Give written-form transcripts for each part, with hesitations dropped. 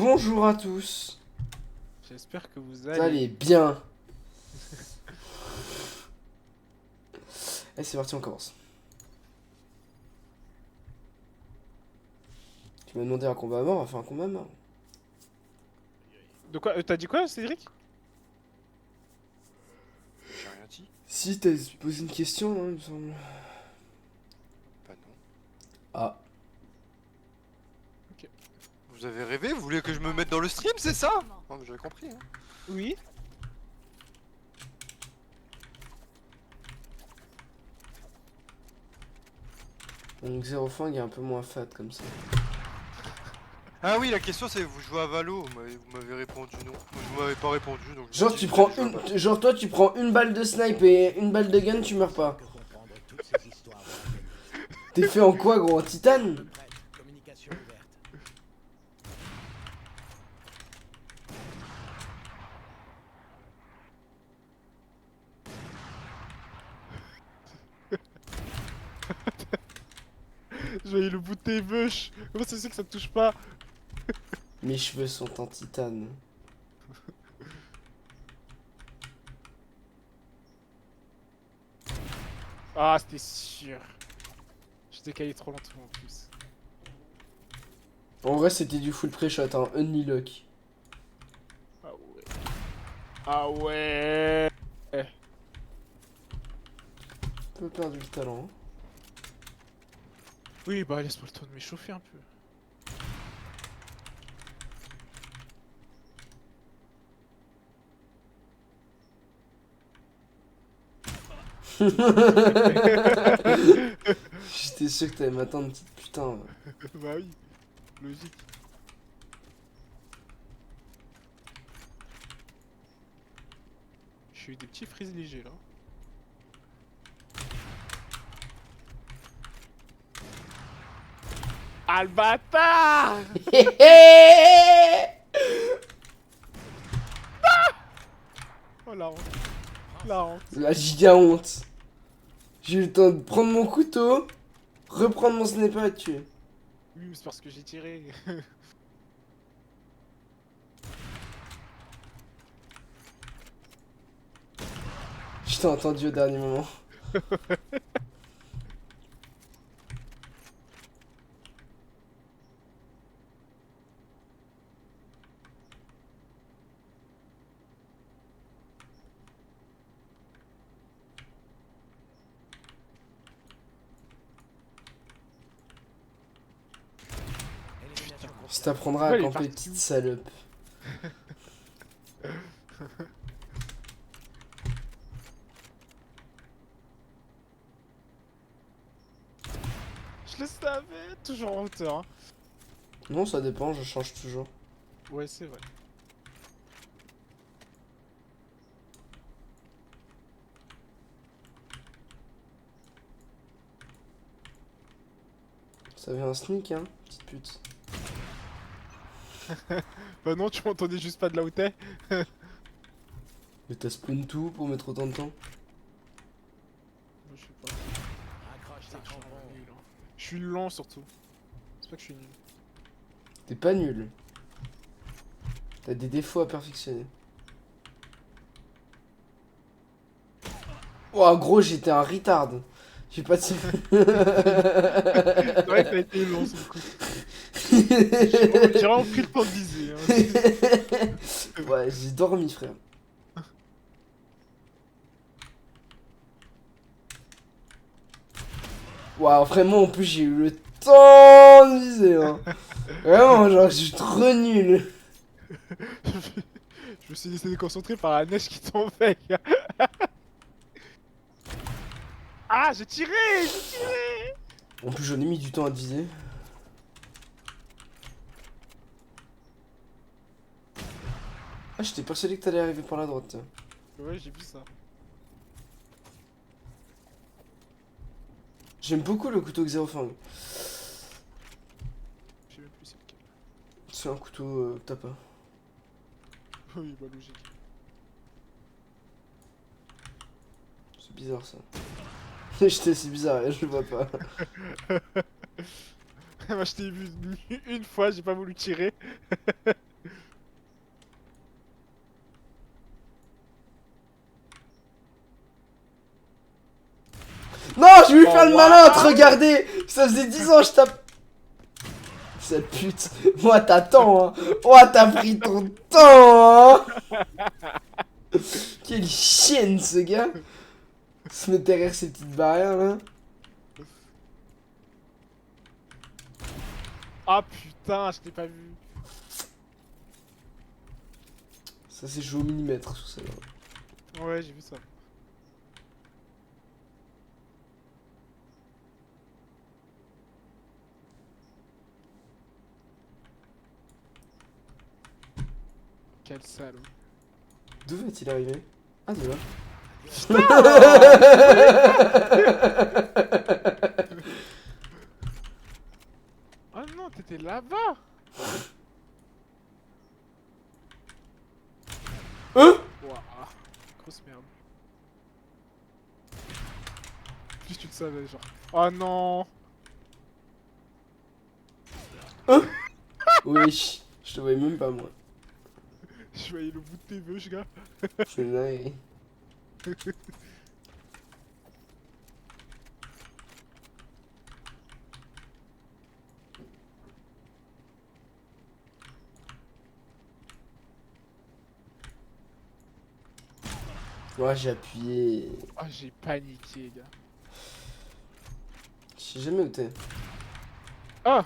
Bonjour à tous. J'espère que vous Vous allez. allez bien. Allez, c'est parti, on commence. Tu m'as demandé un combat à mort, on va faire un combat à mort. De quoi t'as dit quoi, Cédric? J'ai rien dit. Si, t'as posé une question, hein, il me semble. Bah non. Ah. Vous avez rêvé? Vous voulez que je me mette dans le stream, c'est ça? Non mais j'avais compris. Hein. Oui. Donc Zerofang est un peu moins fat comme ça. Ah oui, la question c'est vous jouez à Valo, vous m'avez répondu non. Moi, vous m'avez pas répondu donc. je me Genre dis, tu je prends joue à Valo. une... Genre toi tu prends une balle de snipe et une balle de gun, tu meurs pas. T'es fait en quoi gros? En titane? Je voyais le bout de tes bûches. Comment ça se fait que ça te touche pas? Mes cheveux sont en titane. Ah, c'était sûr. Je décalais trop lentement en plus. En vrai c'était du full pré-shot, hein, only luck. Ah ouais. Ah ouais. Un peu perdu le talent. Oui, bah laisse-moi le temps de m'échauffer un peu. J'étais sûr que t'allais m'attendre, petite putain. Bah oui, logique. J'ai eu des petits frises légers là. Ah le bâtard! Oh la honte. La honte. La giga honte. J'ai eu le temps de prendre mon couteau, reprendre mon sniper et te tuer. Oui, mais c'est parce que j'ai tiré. Je t'ai entendu au dernier moment. Je t'apprendrai à Ouais, il est camper, parti petite où? salope. Je le savais, toujours en hauteur. Hein. Non, ça dépend, je change toujours. Ouais, c'est vrai. Ça vient un sneak, hein, petite pute. Bah non, tu m'entendais juste pas de là où t'es. Mais t'as spawn tout pour mettre autant de temps? Je sais pas. Putain, je suis nul, hein. Je suis lent surtout. C'est pas que je suis nul. T'es pas nul. T'as des défauts à perfectionner. Oh gros, j'étais un retard. J'ai pas de... C'est vrai que t'as été long sur le coup. J'ai vraiment pris le temps de viser. Hein. Ouais, j'ai dormi, frère. Waouh, vraiment, en plus, j'ai eu le temps de viser, hein. Vraiment, genre, je suis trop nul. Je me suis laissé déconcentrer par la neige qui tombait. Ah, j'ai tiré! J'ai tiré! En plus, j'en ai mis du temps à te viser. Ah, j'étais persuadé que t'allais arriver par la droite, tiens. Ouais, j'ai vu ça. J'aime beaucoup le couteau Xerofang. Je sais même plus c'est lequel. C'est un couteau que t'as pas. Oui, bah logique. C'est bizarre ça. J'étais si bizarre, je le vois pas. Moi je t'ai vu une fois, j'ai pas voulu tirer. tu veux faire le malin à te waouh. regarder. Ça faisait 10 ans, je tape. Cette pute. Moi, t'attends, hein. Oh, t'as pris ton temps, hein. Quelle chienne, ce gars. Se mettre derrière ces petites barrières, là. Ah putain, je t'ai pas vu. Ça, c'est joué au millimètre, tout ça, là. Ouais, j'ai vu ça. Quel salaud. D'où va-t-il arriver? Ah, de là. Oh non, t'étais là-bas. Hein? Waouh, grosse merde. Plus tu le savais, genre. Oh non. Oui, je te voyais même pas, moi. Je voyais le bout de tes vœux, gars. C'est dingue. Ouais, j'ai appuyé. Oh, j'ai paniqué, gars. Je sais jamais où t'es. Oh.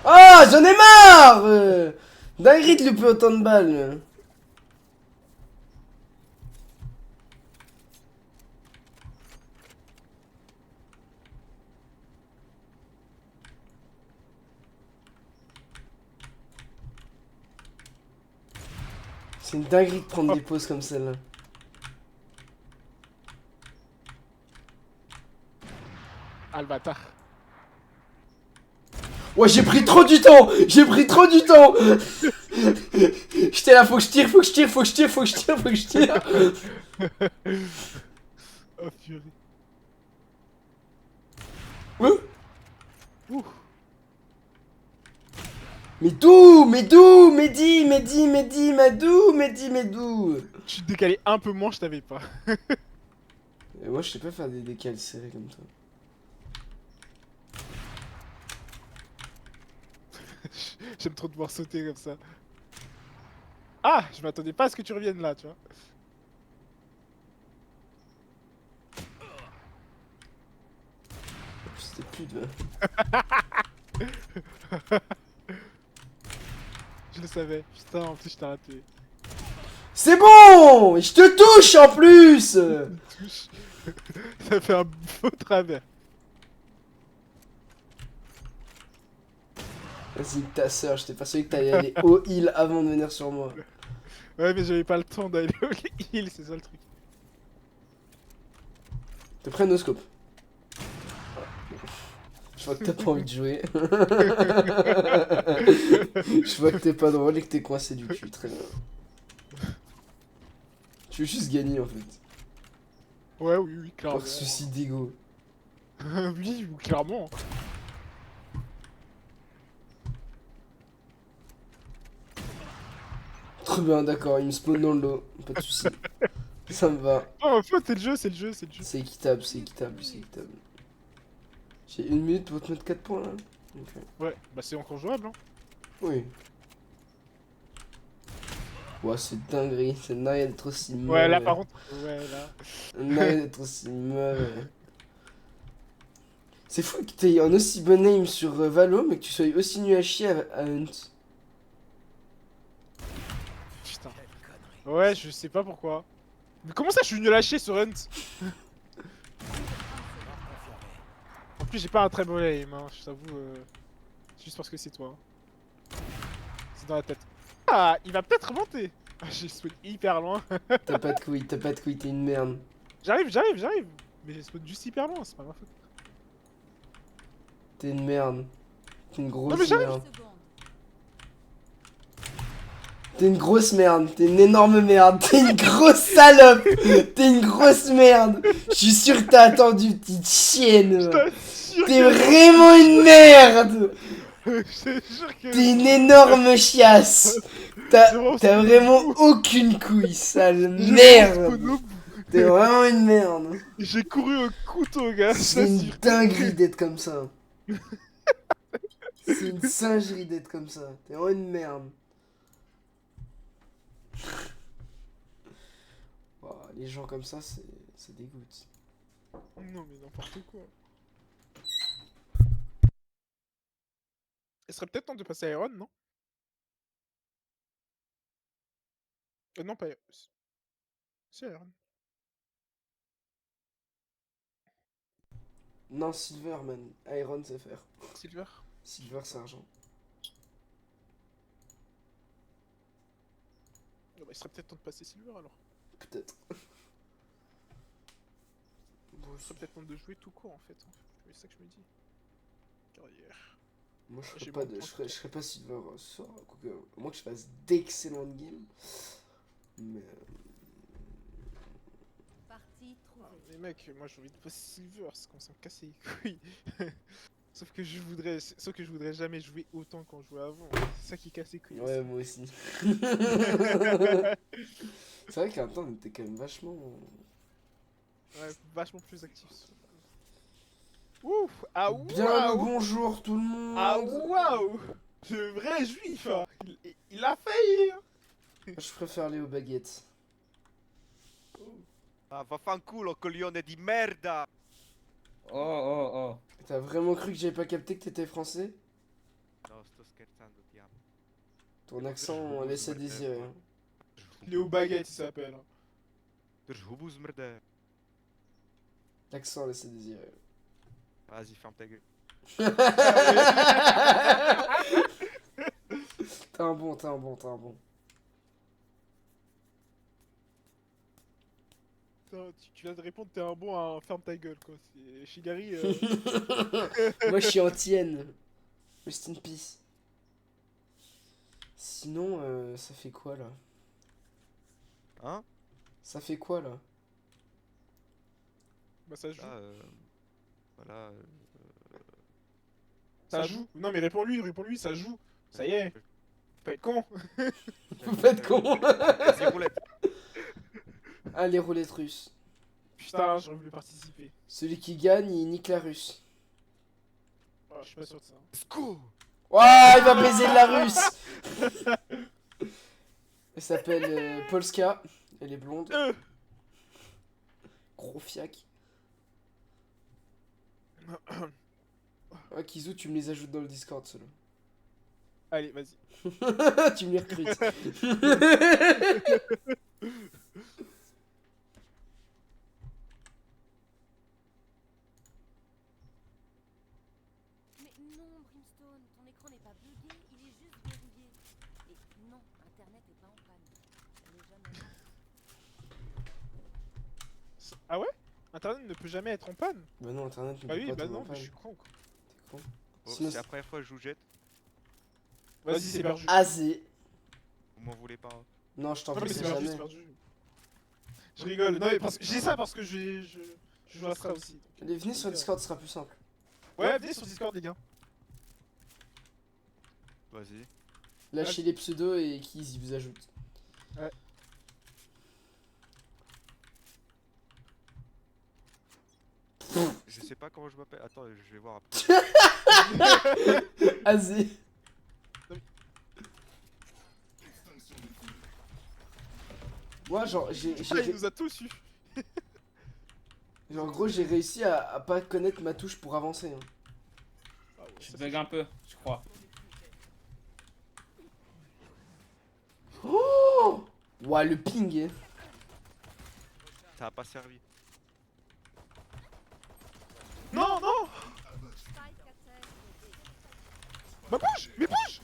Ah, j'en ai marre dinguerie de louper autant de balles. C'est une dinguerie de prendre des pauses comme celle-là. Ah, le bâtard. Ouais, j'ai pris trop du temps. J'ai pris trop du temps. J'étais là, faut que je tire, faut que je tire, faut que je tire, faut que je tire, faut que je tire. Oh, purée. Ouh. Ouh. Mais d'où? Mais d'où? Mehdi, Mehdi, Mehdi, Madou, Mehdi, Medou. Tu te décalais un peu moins, je t'avais pas. Et moi, je sais pas faire des décales serrés comme toi. J'aime trop te voir sauter comme ça. Ah, je m'attendais pas à ce que tu reviennes là, tu vois. C'était plus de... Je le savais. Putain, en plus, je t'ai raté. C'est bon. Je te touche en plus. Touche. Ça fait un faux travers. Vas-y, ta soeur, j'étais persuadé que t'allais aller au heal avant de venir sur moi. Ouais, mais j'avais pas le temps d'aller au heal, c'est ça le truc. T'es prêt, no scope? Je vois que t'as pas envie de jouer. Je vois que t'es pas drôle et que t'es coincé du cul, très bien. Tu veux juste gagner en fait. Ouais, oui, oui, clairement. Par souci d'ego. Oui, clairement. Très bien, d'accord, il me spawn dans le dos, pas de soucis. Ça me va. Oh, faut, c'est le jeu, c'est le jeu, c'est le jeu. C'est équitable, c'est équitable, c'est équitable. J'ai 1 minute pour te mettre 4 points là. Ok. Ouais, bah c'est encore jouable, hein. Oui. Ouais, c'est dinguerie, c'est dingue d'être aussi mauvais. Ouais, là par contre, ouais, là. Dingue d'être aussi mauvais. C'est fou que t'aies un aussi bon aim sur Valo, mais que tu sois aussi nul à chier à Hunt. Putain. Ouais, je sais pas pourquoi. Mais comment ça, je suis nul à chier sur Hunt? En plus, j'ai pas un très bon aim, hein, je t'avoue. Juste parce que c'est toi. C'est dans la tête. Ah, il va peut-être remonter. Ah, j'ai spawn hyper loin. T'as pas de couilles, t'es une merde. J'arrive, j'arrive, j'arrive. Mais j'ai spawn juste hyper loin, c'est pas ma faute. T'es une merde. T'es une grosse Non, mais j'arrive. merde. T'es une grosse merde, t'es une énorme merde, t'es une grosse salope, t'es une grosse merde. Je suis sûr que t'as attendu, petite chienne. T'es vraiment une merde. Je te jure que. T'es une énorme chiasse. T'as Zéro vraiment spawn. aucune couille, sale Je merde. spawn au bout. T'es vraiment une merde. J'ai couru au couteau, gars. C'est une dinguerie d'être comme ça. C'est une singerie d'être comme ça. T'es vraiment une merde. Oh, les gens comme ça, ça dégoûte. Non, mais n'importe quoi. Il serait peut-être temps de passer à Iron, non? Non, pas Iron. C'est Iron. Non, Silver, man. Iron, c'est faire. Silver. Silver, c'est argent. Ah bah, il serait peut-être temps de passer Silver alors. Peut-être. Bon, Il serait peut-être temps de jouer tout court en fait. C'est ça que je me dis. Carrière. moi, je J'ai serais pas, mon temps, je serais pas Silver ce soir. Quoique, à moins que je fasse d'excellentes games. Mais. Partie trouvée. Mais mec, moi j'ai envie de passer Silver, ça commence à me casser les couilles. Sauf que je voudrais jamais jouer autant qu'on jouait avant. C'est ça qui casse les couilles. Ouais, moi aussi. C'est vrai qu'un temps, on était quand même vachement. Ouais, vachement plus actif. Ouf! Ah Bien le waouh! bonjour tout le monde. Ah waouh! Le vrai juif! Hein. Il a failli! Hein. Je préfère aller aux baguettes. Ah, vaffanculo, coglione di merda! Oh, oh, oh. T'as vraiment cru que j'avais pas capté que t'étais français? No, sto scherzando, ti amo. Ton accent laisse à désirer. Hein. Léo Baguette, il s'appelle. Hein. Drjhubu zmrde. L'accent laisse à désirer. Vas-y, ferme ta gueule. T'es un bon, t'es un bon, t'es un bon. Putain, tu viens de répondre, t'es un bon à ferme ta gueule quoi. C'est Shigari. Moi je suis antienne. Rest in peace. Sinon, ça fait quoi là? Hein? Ça fait quoi là? Bah ça joue. Là, voilà. Ça joue. Non mais réponds-lui, ça joue. Ça y est. Faut pas être con. Vous faites con. Vas-y, roulette. Allez, roulette russe. Putain, j'aurais voulu participer. Celui qui gagne, il nique la russe. Oh, je suis pas sûr de ça. Let's go! Ouah, il va baiser de la russe. Elle s'appelle Polska. Elle est blonde. Gros fiac. Ah, Kizu, tu me les ajoutes dans le Discord, ceux-là. Allez, vas-y. Tu me les recrutes. Mais non, Brimstone, ton écran n'est pas bugué, il est juste verrouillé. Et non, Internet n'est pas en panne. Ça n'est jamais. Ah ouais? Internet ne peut jamais être en panne? Bah non, Internet ne Bah peut oui, pas bah tomber en non, mais panne. je suis con quoi. T'es con. Oh, Sinon, c'est la première fois que je vous jette. Vas-y, c'est perdu. Azé. Vous m'en voulez pas. Hein. Non, je t'en Non mais prie, c'est perdu, c'est jamais. perdu. Je rigole. Non mais parce que j'ai ça parce que je joue à Stra aussi. donc. Allez, venez sur Discord, ce sera plus simple. Ouais, venez sur Discord les gars. Vas-y. Lâchez les pseudos et Kiz, il vous ajoute. Ouais. Je sais pas comment je m'appelle. Attends, je vais voir après. Azé. Moi, genre, Ah, il nous a tous eu. genre, en gros, j'ai réussi à pas connaître ma touche pour avancer. Hein. Ah ouais, Je ça, bug un peu, je crois. Oh ouah, le ping. Hein. Ça a pas servi. Non, non. Spike à terre, bébé. Bah bouge, mais bouge.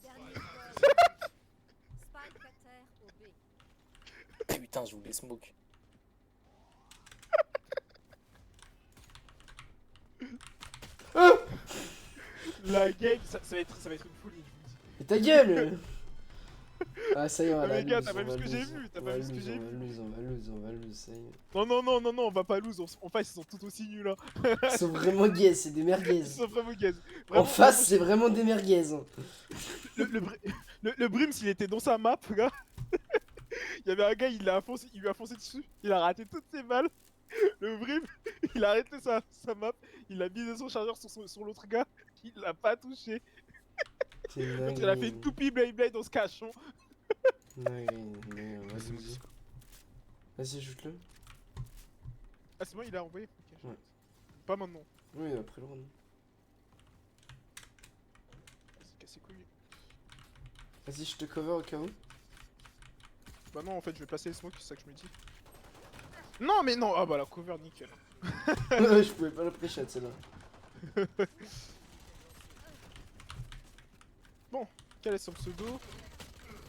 Dernier score. Spike à terre au B. Putain, je voulais smoke. La game, ça va être une folie, je vous le dis. Mais ta gueule. Ah, ça y est, on va Ah, la mais gars, lose, t'as pas on vu va ce que j'ai lose. vu, t'as On pas va vu ce que lose, j'ai on va vu. lose, on va lose, on va lose, ça y est. Non, non, non, non, non, on va pas lose. En face, ils sont tout aussi nuls là. Ils sont vraiment gays, c'est des merguez. Ils sont vraiment gaze. En face, c'est vraiment des merguez. Hein. Le Brims, il était dans sa map, gars. Il y avait un gars, il lui a foncé dessus. Il a raté toutes ses balles. Le Brim, il a arrêté sa map. Il a misé son chargeur sur l'autre gars. Il l'a pas touché. C'est une L'autre, il a fait une dinguerie. toupie Blade dans ce cachon. Dinguerie, on va C'est mon loser. Discord. Vas-y, shoot-le. Ah, c'est bon, il a envoyé. Ok, je Ouais. note. Pas maintenant. Oui, après le round. Vas-y, casse les couilles. Vas-y, je te cover au cas où. Bah non, en fait, je vais placer les smokes, c'est ça que je me dis. Non, mais non. Ah bah la cover, nickel. Je pouvais pas la pré-shot celle-là. Quel est son pseudo?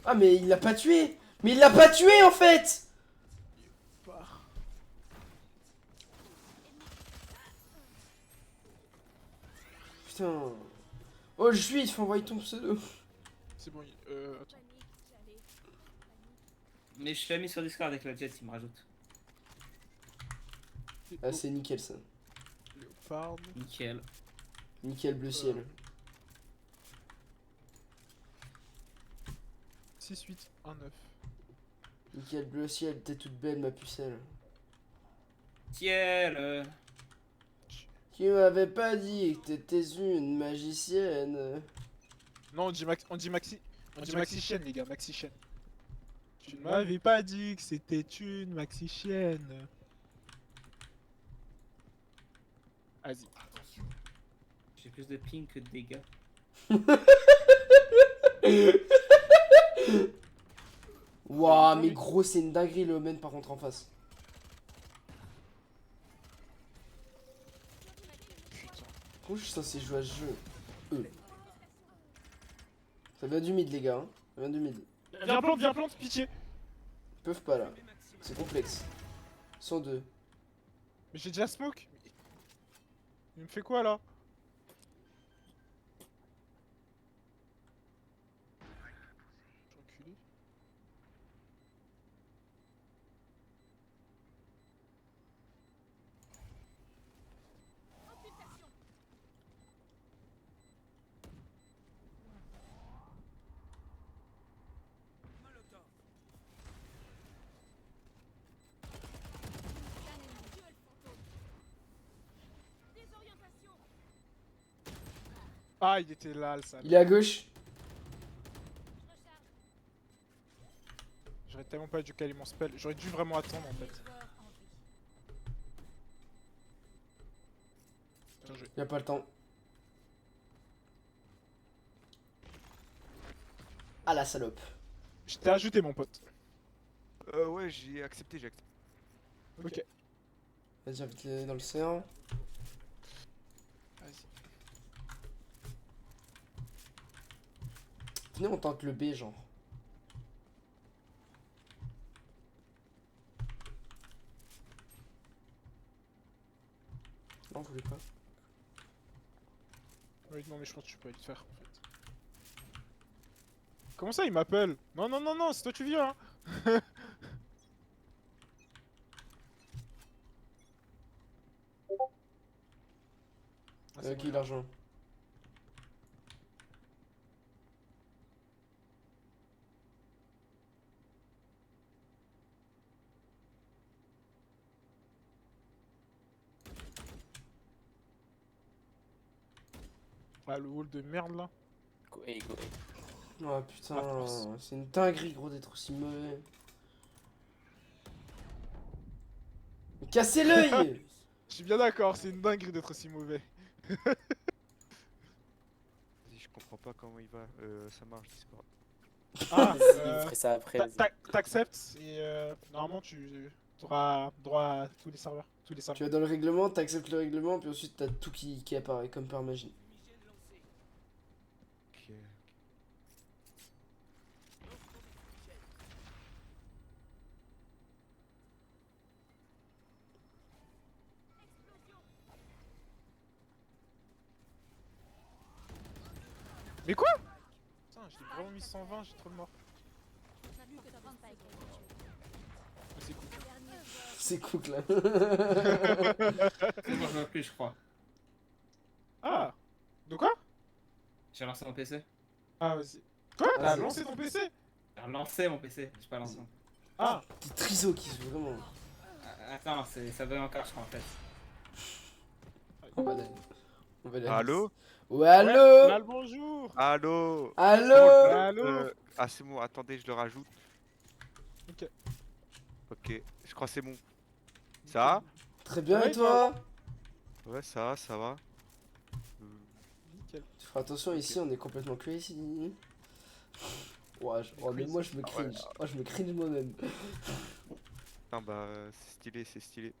Ah, mais il l'a pas tué. Mais il l'a pas tué en fait. Bah. Putain. Oh, juif, envoie ton pseudo. C'est bon, attends. Panique, j'allais. Mais je l'ai mis sur Discord avec la jet, il me rajoute. Ah, c'est nickel ça. Léopard. Nickel. Nickel bleu ciel. 6, 8, 1, 9. Nickel bleu ciel, t'es toute belle ma pucelle. Ciel. Tu m'avais pas dit que t'étais une magicienne. Non, on dit Maxi. On dit Maxi Chienne, les gars, Maxi Chienne. Tu ne m'avais pas dit que c'était une Maxi Chienne. Vas-y. J'ai plus de ping que de dégâts. Waouh, mais gros, c'est une dinguerie le Omen par contre en face. Putain. Comment je suis censé jouer à ce jeu? Ça vient du mid, les gars. Hein. Ça vient du mid. Viens plante, pitié. Ils peuvent pas là. C'est complexe. 102. Mais j'ai déjà smoke. Il me fait quoi là? J'ai enculé. Désorientation. Ah, il était là, le sale. Il est à gauche. Je recharge. J'aurais tellement pas dû caler mon spell. J'aurais dû vraiment attendre en fait. Joueur en vie. Bien joué. Y a pas le temps. Ah la salope. Je t'ai ajouté, mon pote. Ouais, j'ai accepté, j'ai accepté. Ok. Vas-y, invite-les dans le C1. Vas-y. Venez, on tente le B, genre. Non, vous voulez pas. Oui, non, mais je pense que tu peux le faire en fait. Comment ça, il m'appelle? Non, non, non, non, c'est toi tu viens. Hein. Ah, c'est Ok, bon, l'argent. Ah, le hall de merde là. Go, hey, go, hey. Oh putain, force. c'est une dinguerie gros d'être aussi mauvais. Mais cassez l'œil. Je suis bien d'accord, c'est une dinguerie d'être si mauvais. Vas-y, je comprends pas comment il va. Ça marche, Discord. Ah, Il ferait ça après. vas-y. t'acceptes et normalement tu auras droit à tous les serveurs. Tous les Tu serveurs. vas dans le règlement, t'acceptes le règlement, puis ensuite t'as tout qui apparaît comme par magie. Ok. Mais quoi? Putain, j'ai vraiment mis 120, j'ai trop le mort. C'est cool. C'est cool là. C'est bon, je vois plus, je crois. Ah. De quoi? J'ai lancé mon PC. Ah, vas-y. Quoi? Ah, T'as c'est- lancé ton PC? J'ai relancé mon PC, j'ai pas lancé. Ah. Petit triso qui se vraiment. Attends, ça veut encore, je crois, en fait. On va la- on va la- Allô? Ouais, allô? Mal bonjour. Allô? Allô? Allô. Ah, c'est bon, attendez, je le rajoute. Ok. Ok, je crois que c'est bon. Ça va? Très bien, Ouais, et toi? Ouais, ça va. Nickel. Tu feras attention, ici on est complètement crazy. Ouais, oh, mais moi je me Ah ouais. cringe. Oh, je me cringe moi-même. Putain, bah, c'est stylé, c'est stylé.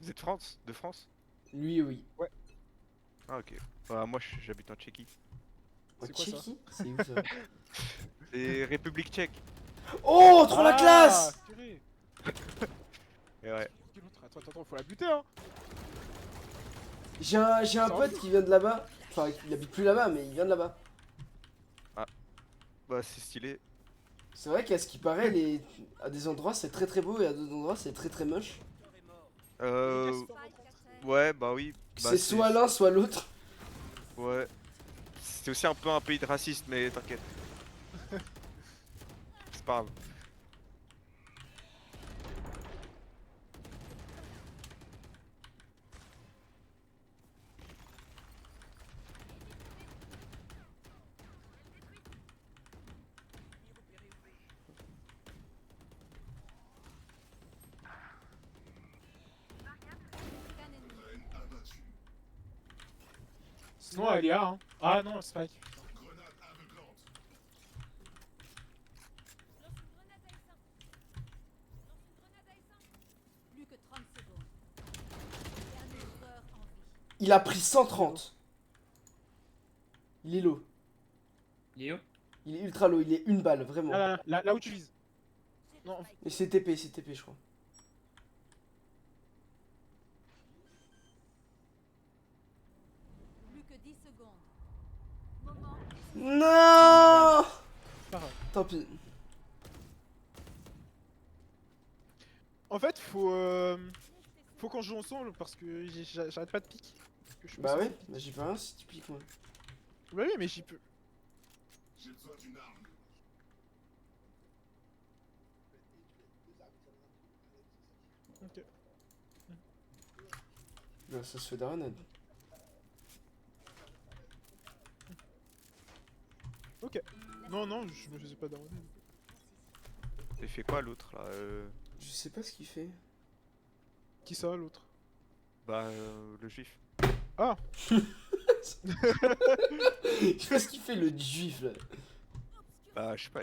Vous êtes France? De France? Lui, oui. Ah, ok. Bah, moi, j'habite en Tchéquie. Oh, C'est quoi ça? Tchéquie? C'est où ça? C'est République tchèque. Oh, trop la classe! Purée. Et ouais. Qui est l'autre? Attends, faut la buter, hein. J'ai un Ça pote qui vient de là-bas. Enfin, il habite plus là-bas, mais il vient de là-bas. Bah, c'est stylé. C'est vrai qu'à ce qui paraît, à des endroits c'est très très beau et à d'autres endroits c'est très très moche. Ouais, bah oui. Bah, C'est soit l'un, soit l'autre. Ouais. C'est aussi un peu un pays de racistes, mais t'inquiète. C'est pas grave. Sinon, elle est A, hein. Ah non, Spike. Plus que 30 secondes. Dernier joueur en vie. Il a pris 130. Il est low. Il est où? Il est ultra low, il est une balle, vraiment. Là où tu vises. Non, Et c'est TP, je crois. Plus que 10 secondes. Moment. Non! pas grave. Tant pis. En fait, faut qu'on joue ensemble parce que j'arrête pas de pique. Parce que je suis Bah pas ouais, censé pique. bah j'ai pas rien si tu piques moi. Bah oui, mais j'y peux. Ok. Là, ça se fait d'aranade. Ok. Non, non, je me faisais pas d'arronner. Il fait quoi l'autre là Je sais pas ce qu'il fait. Qui ça, l'autre? Bah, le juif. Ah. Je sais pas ce qu'il fait le juif là. Bah, je sais pas.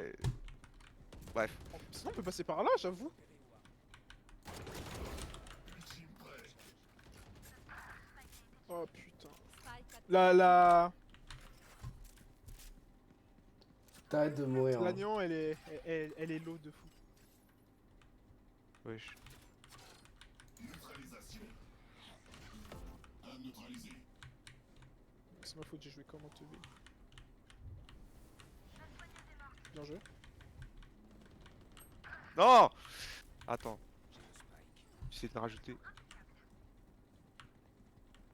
Bref. Sinon, on peut passer par là, j'avoue. Oh putain. Spike à La T'arrêtes de mourir. Hein. L'agneau, elle est low de fou. Wesh. C'est ma faute, j'ai joué comme un teubé. Bien joué. Non! Attends. J'essaie de rajouter.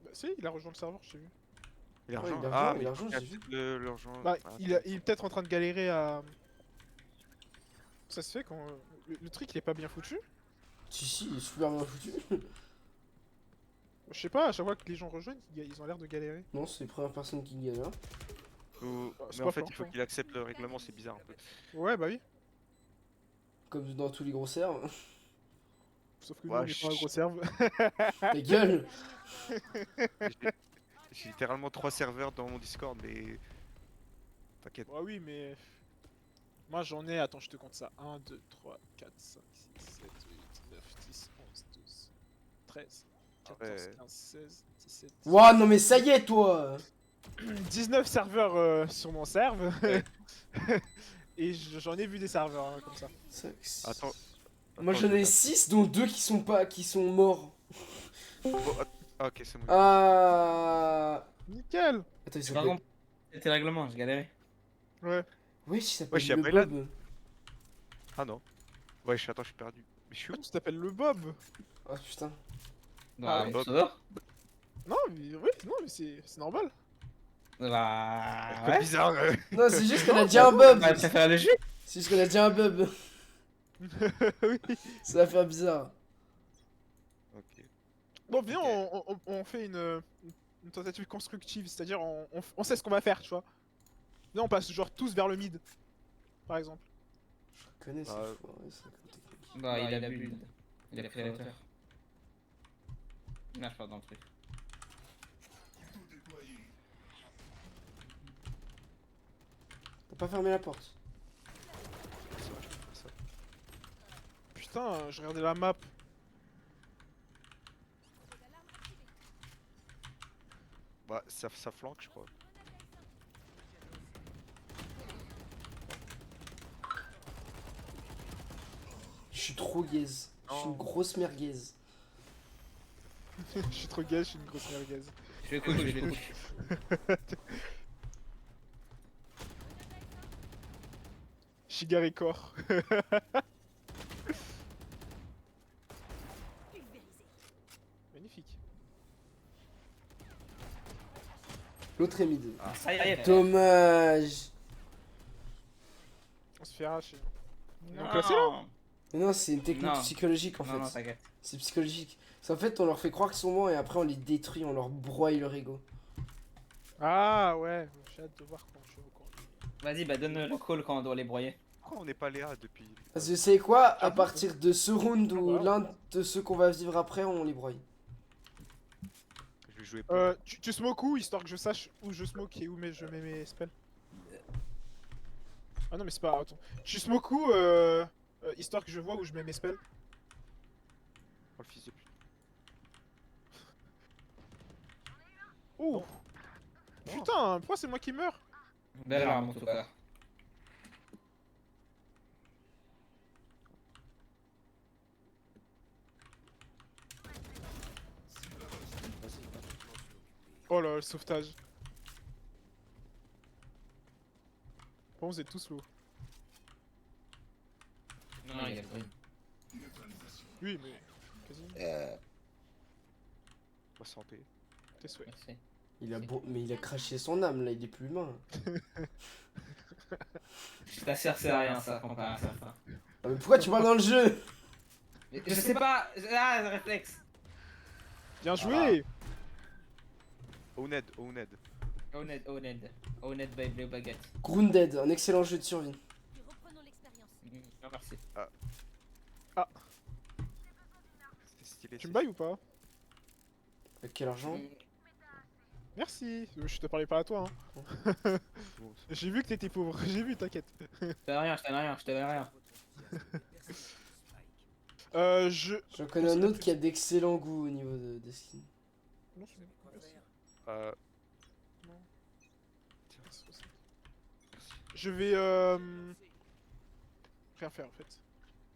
Bah si, il a rejoint le serveur, je t'ai vu. Il a Ouais, rejoint. il a Ah, rejoint, mais il a rejoint, a j'ai vu. peut-être le rejoint. Bah, Ah, il est peut-être en train de galérer à... Ça se fait quand... Le truc, il est pas bien foutu. Si, il est super bien foutu. Je sais pas, à chaque fois que les gens rejoignent, ils ont l'air de galérer. Non, c'est les premières personnes qui galèrent. c'est Mais pas en fait, fort, il faut hein. qu'il accepte le règlement, c'est bizarre un peu. Ouais, bah oui. Comme dans tous les gros serves. Sauf que nous, Ouais, on est pas un gros serve. Ta gueule! J'ai littéralement 3 serveurs dans mon Discord, mais. T'inquiète. Bah oui, mais... Moi, j'en ai... Attends, je te compte ça. 1, 2, 3, 4, 5, 6, 7, 8, 9, 10, 11, 12, 13, 14, Ouais. 15, 16, 17... Ouah, non mais ça y est, toi! 19 serveurs sur mon serve. Ouais. Et j'en ai vu des serveurs hein, comme ça. Attends. Moi Attends, j'en je ai vais 6 dont 2 qui sont morts. Ah, ok, c'est bon. Nickel. Attends, il Par s'appelle... contre, c'était règlement, j'ai galéré. Ouais. Wesh, il s'appelle Wesh, y'a le Brylan. Bob. Ah non. Wesh, attends, je suis perdu. Mais je suis où? Tu t'appelles le Bob. Oh putain. Bah, Bob. ça va. Non, mais oui, non, mais c'est normal. Bah, Comme ouais. bizarre. Non, c'est juste qu'elle a déjà un bub. Ouais, préfère le jeu. C'est juste qu'elle a déjà un bub. Oui. Ça va faire bizarre. Ok. Bon, viens, on fait une tentative constructive, c'est-à-dire on sait ce qu'on va faire, tu vois. Viens, on passe genre tous vers le mid, par exemple. Je connais ça. Ah, Ouais, ça comme technique. Bah, il a build. Il a pris la hauteur. Là, je pars dans le truc. T'as pas fermé la porte. c'est vrai, je peux faire ça. Putain, je regardais la map. Bah, ça flanque, je crois. Je suis trop gaze. Je suis une grosse merguez. Je suis trop gay, je suis une grosse merguez. Je vais coucher, je vais coucher. Shigarikor. Magnifique. L'autre est mid. Ah, ça y est. Dommage. On se fait arracher. Non. Donc là, c'est là. Mais non, c'est une technique Non. psychologique en Non, non, fait. t'inquiète. C'est psychologique. C'est en fait, on leur fait croire qu'ils sont morts et après on les détruit, on leur broie leur ego. Ah ouais, j'ai hâte de voir quand je suis au courant. Vas-y, bah donne le call quand on doit les broyer. Pourquoi on n'est pas Léa depuis. Parce que c'est quoi, à partir de ce round ou Voilà. l'un de ceux qu'on va vivre après, on les broie. Je vais jouer. Tu smoke où, histoire que je sache où je smoke et où je mets mes spells. Ah non mais c'est pas... Attends. Tu smoke où, histoire que je vois où je mets mes spells. Oh, le fils de pute. Oh putain, pourquoi c'est moi qui meurs? Belle arme en tout cas. Oh là, le sauvetage. Bon, vous êtes tous low. Non, il y a le bruit. Oui, mais... Quasi. Pas santé. Tes souhaits. Merci. Mais il a craché son âme là, il est plus humain. Ça sert à rien ça comparé à ça. Ah, mais pourquoi tu parles dans le jeu? Mais je sais pas. Ah, le réflexe. Bien joué. Owned, Owned. Owned by Blue Baguette. Grounded, un excellent jeu de survie. Reprenons l'expérience. Non, merci. C'était stylé. Tu me bailles ou pas? Avec quel argent? Merci. Je te parlais pas à toi, hein. C'est bon, c'est J'ai vu que t'étais pauvre, j'ai vu, t'inquiète. Je te donne rien. Je connais un autre qui a d'excellents goûts au niveau des skins. Non, c'est bon. Merci. Euh, Je vais rien faire en fait.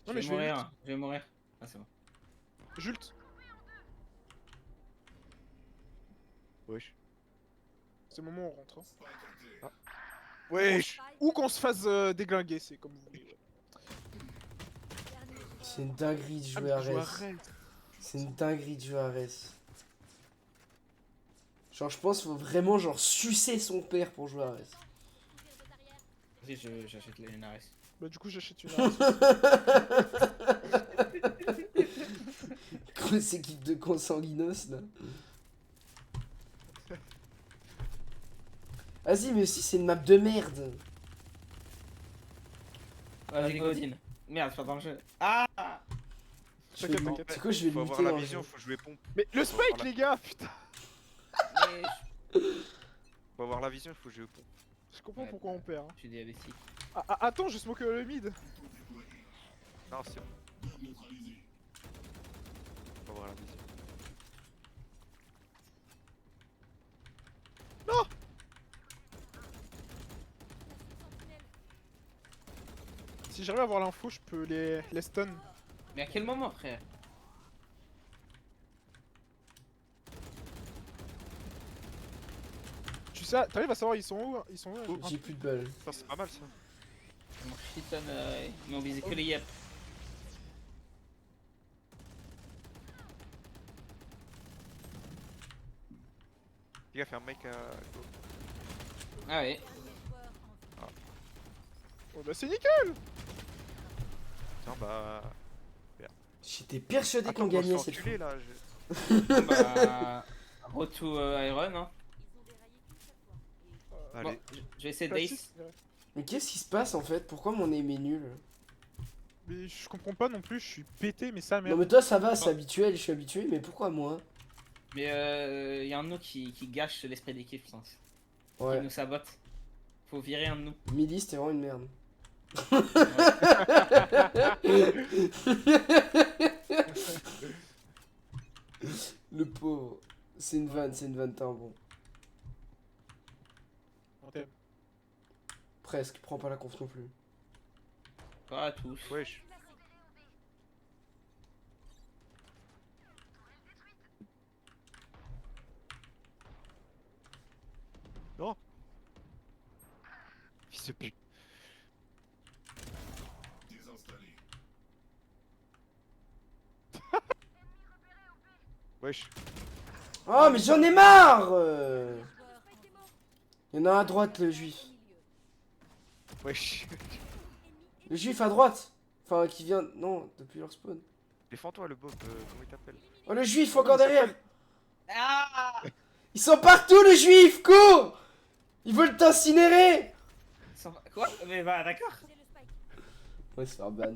Non mais je vais ult. Je vais mourir. Ah, c'est bon. Jult. wesh. C'est le moment où on rentre. Hein. Wesh. Ou qu'on se fasse déglinguer, c'est comme vous voulez. C'est une dinguerie de Ah, jouer à mais je Res. arrête. C'est une dinguerie de jouer à Res. Genre, je pense qu'il faut vraiment genre sucer son père pour jouer à Res. Vas-y, j'achète les Lunaris. Bah du coup j'achète une arme. Grosse équipe de consanguinos là. Vas-y, mais aussi c'est une map de merde. Vas-y, Godin. Merde, je suis dans le jeu. Ah! Je T'inquiète, vais- t'inquiète. C'est quoi, je vais Faut le avoir muter la dans le vision, jeu. faut jouer pompe. Mais le spike les gars, putain. Mais Faut avoir la vision, faut jouer pompe. Je comprends Ouais, pourquoi on perd. Hein. je suis diabétique. Attends, je smoke le mid. Non, c'est bon. Faut avoir la vision. Si j'arrive à avoir l'info, je peux les stun. Mais à quel moment, frère? Tu sais, t'arrives à savoir ils sont où? Ils sont où? J'ai plus de balles. Putain, c'est pas mal ça. Je m'en putain, ils m'ont visé que les yep. Les gars, fait un mec à go. Ah ouais. Oh bah c'est nickel. Tiens, bah. J'étais persuadé Attends, qu'on moi, je gagnait suis cette enculé fois. là. Bon, bah. Road to Iron, hein. Allez. Bon, je vais essayer Classique, Dace. ouais. Mais qu'est-ce qui se passe en fait? Pourquoi mon aim est nul? Mais je comprends pas non plus, je suis pété, mais ça Non merde. mais toi ça va, c'est habituel, je suis habitué, mais pourquoi moi? Mais y a un de nous qui gâche l'esprit d'équipe, je pense. Qui Ouais, nous sabote. Faut virer un de nous. Milly c'était vraiment une merde. Le pauvre. C'est une vanne, t'es un bon. On t'aime. Presque, prends pas la conf non plus. Pas à tous. Wesh. Non. Fils de pute. Wesh. Oh mais j'en ai marre Y'en a un à droite le juif. Wesh. Le juif à droite. Enfin qui vient... Non, depuis leur spawn. Défends-toi le Bob, comment il t'appelle? Oh le juif encore derrière. Ah Ils sont partout les juifs, cours. Ils veulent t'incinérer. Quoi? Mais bah d'accord. Ouais c'est un ban.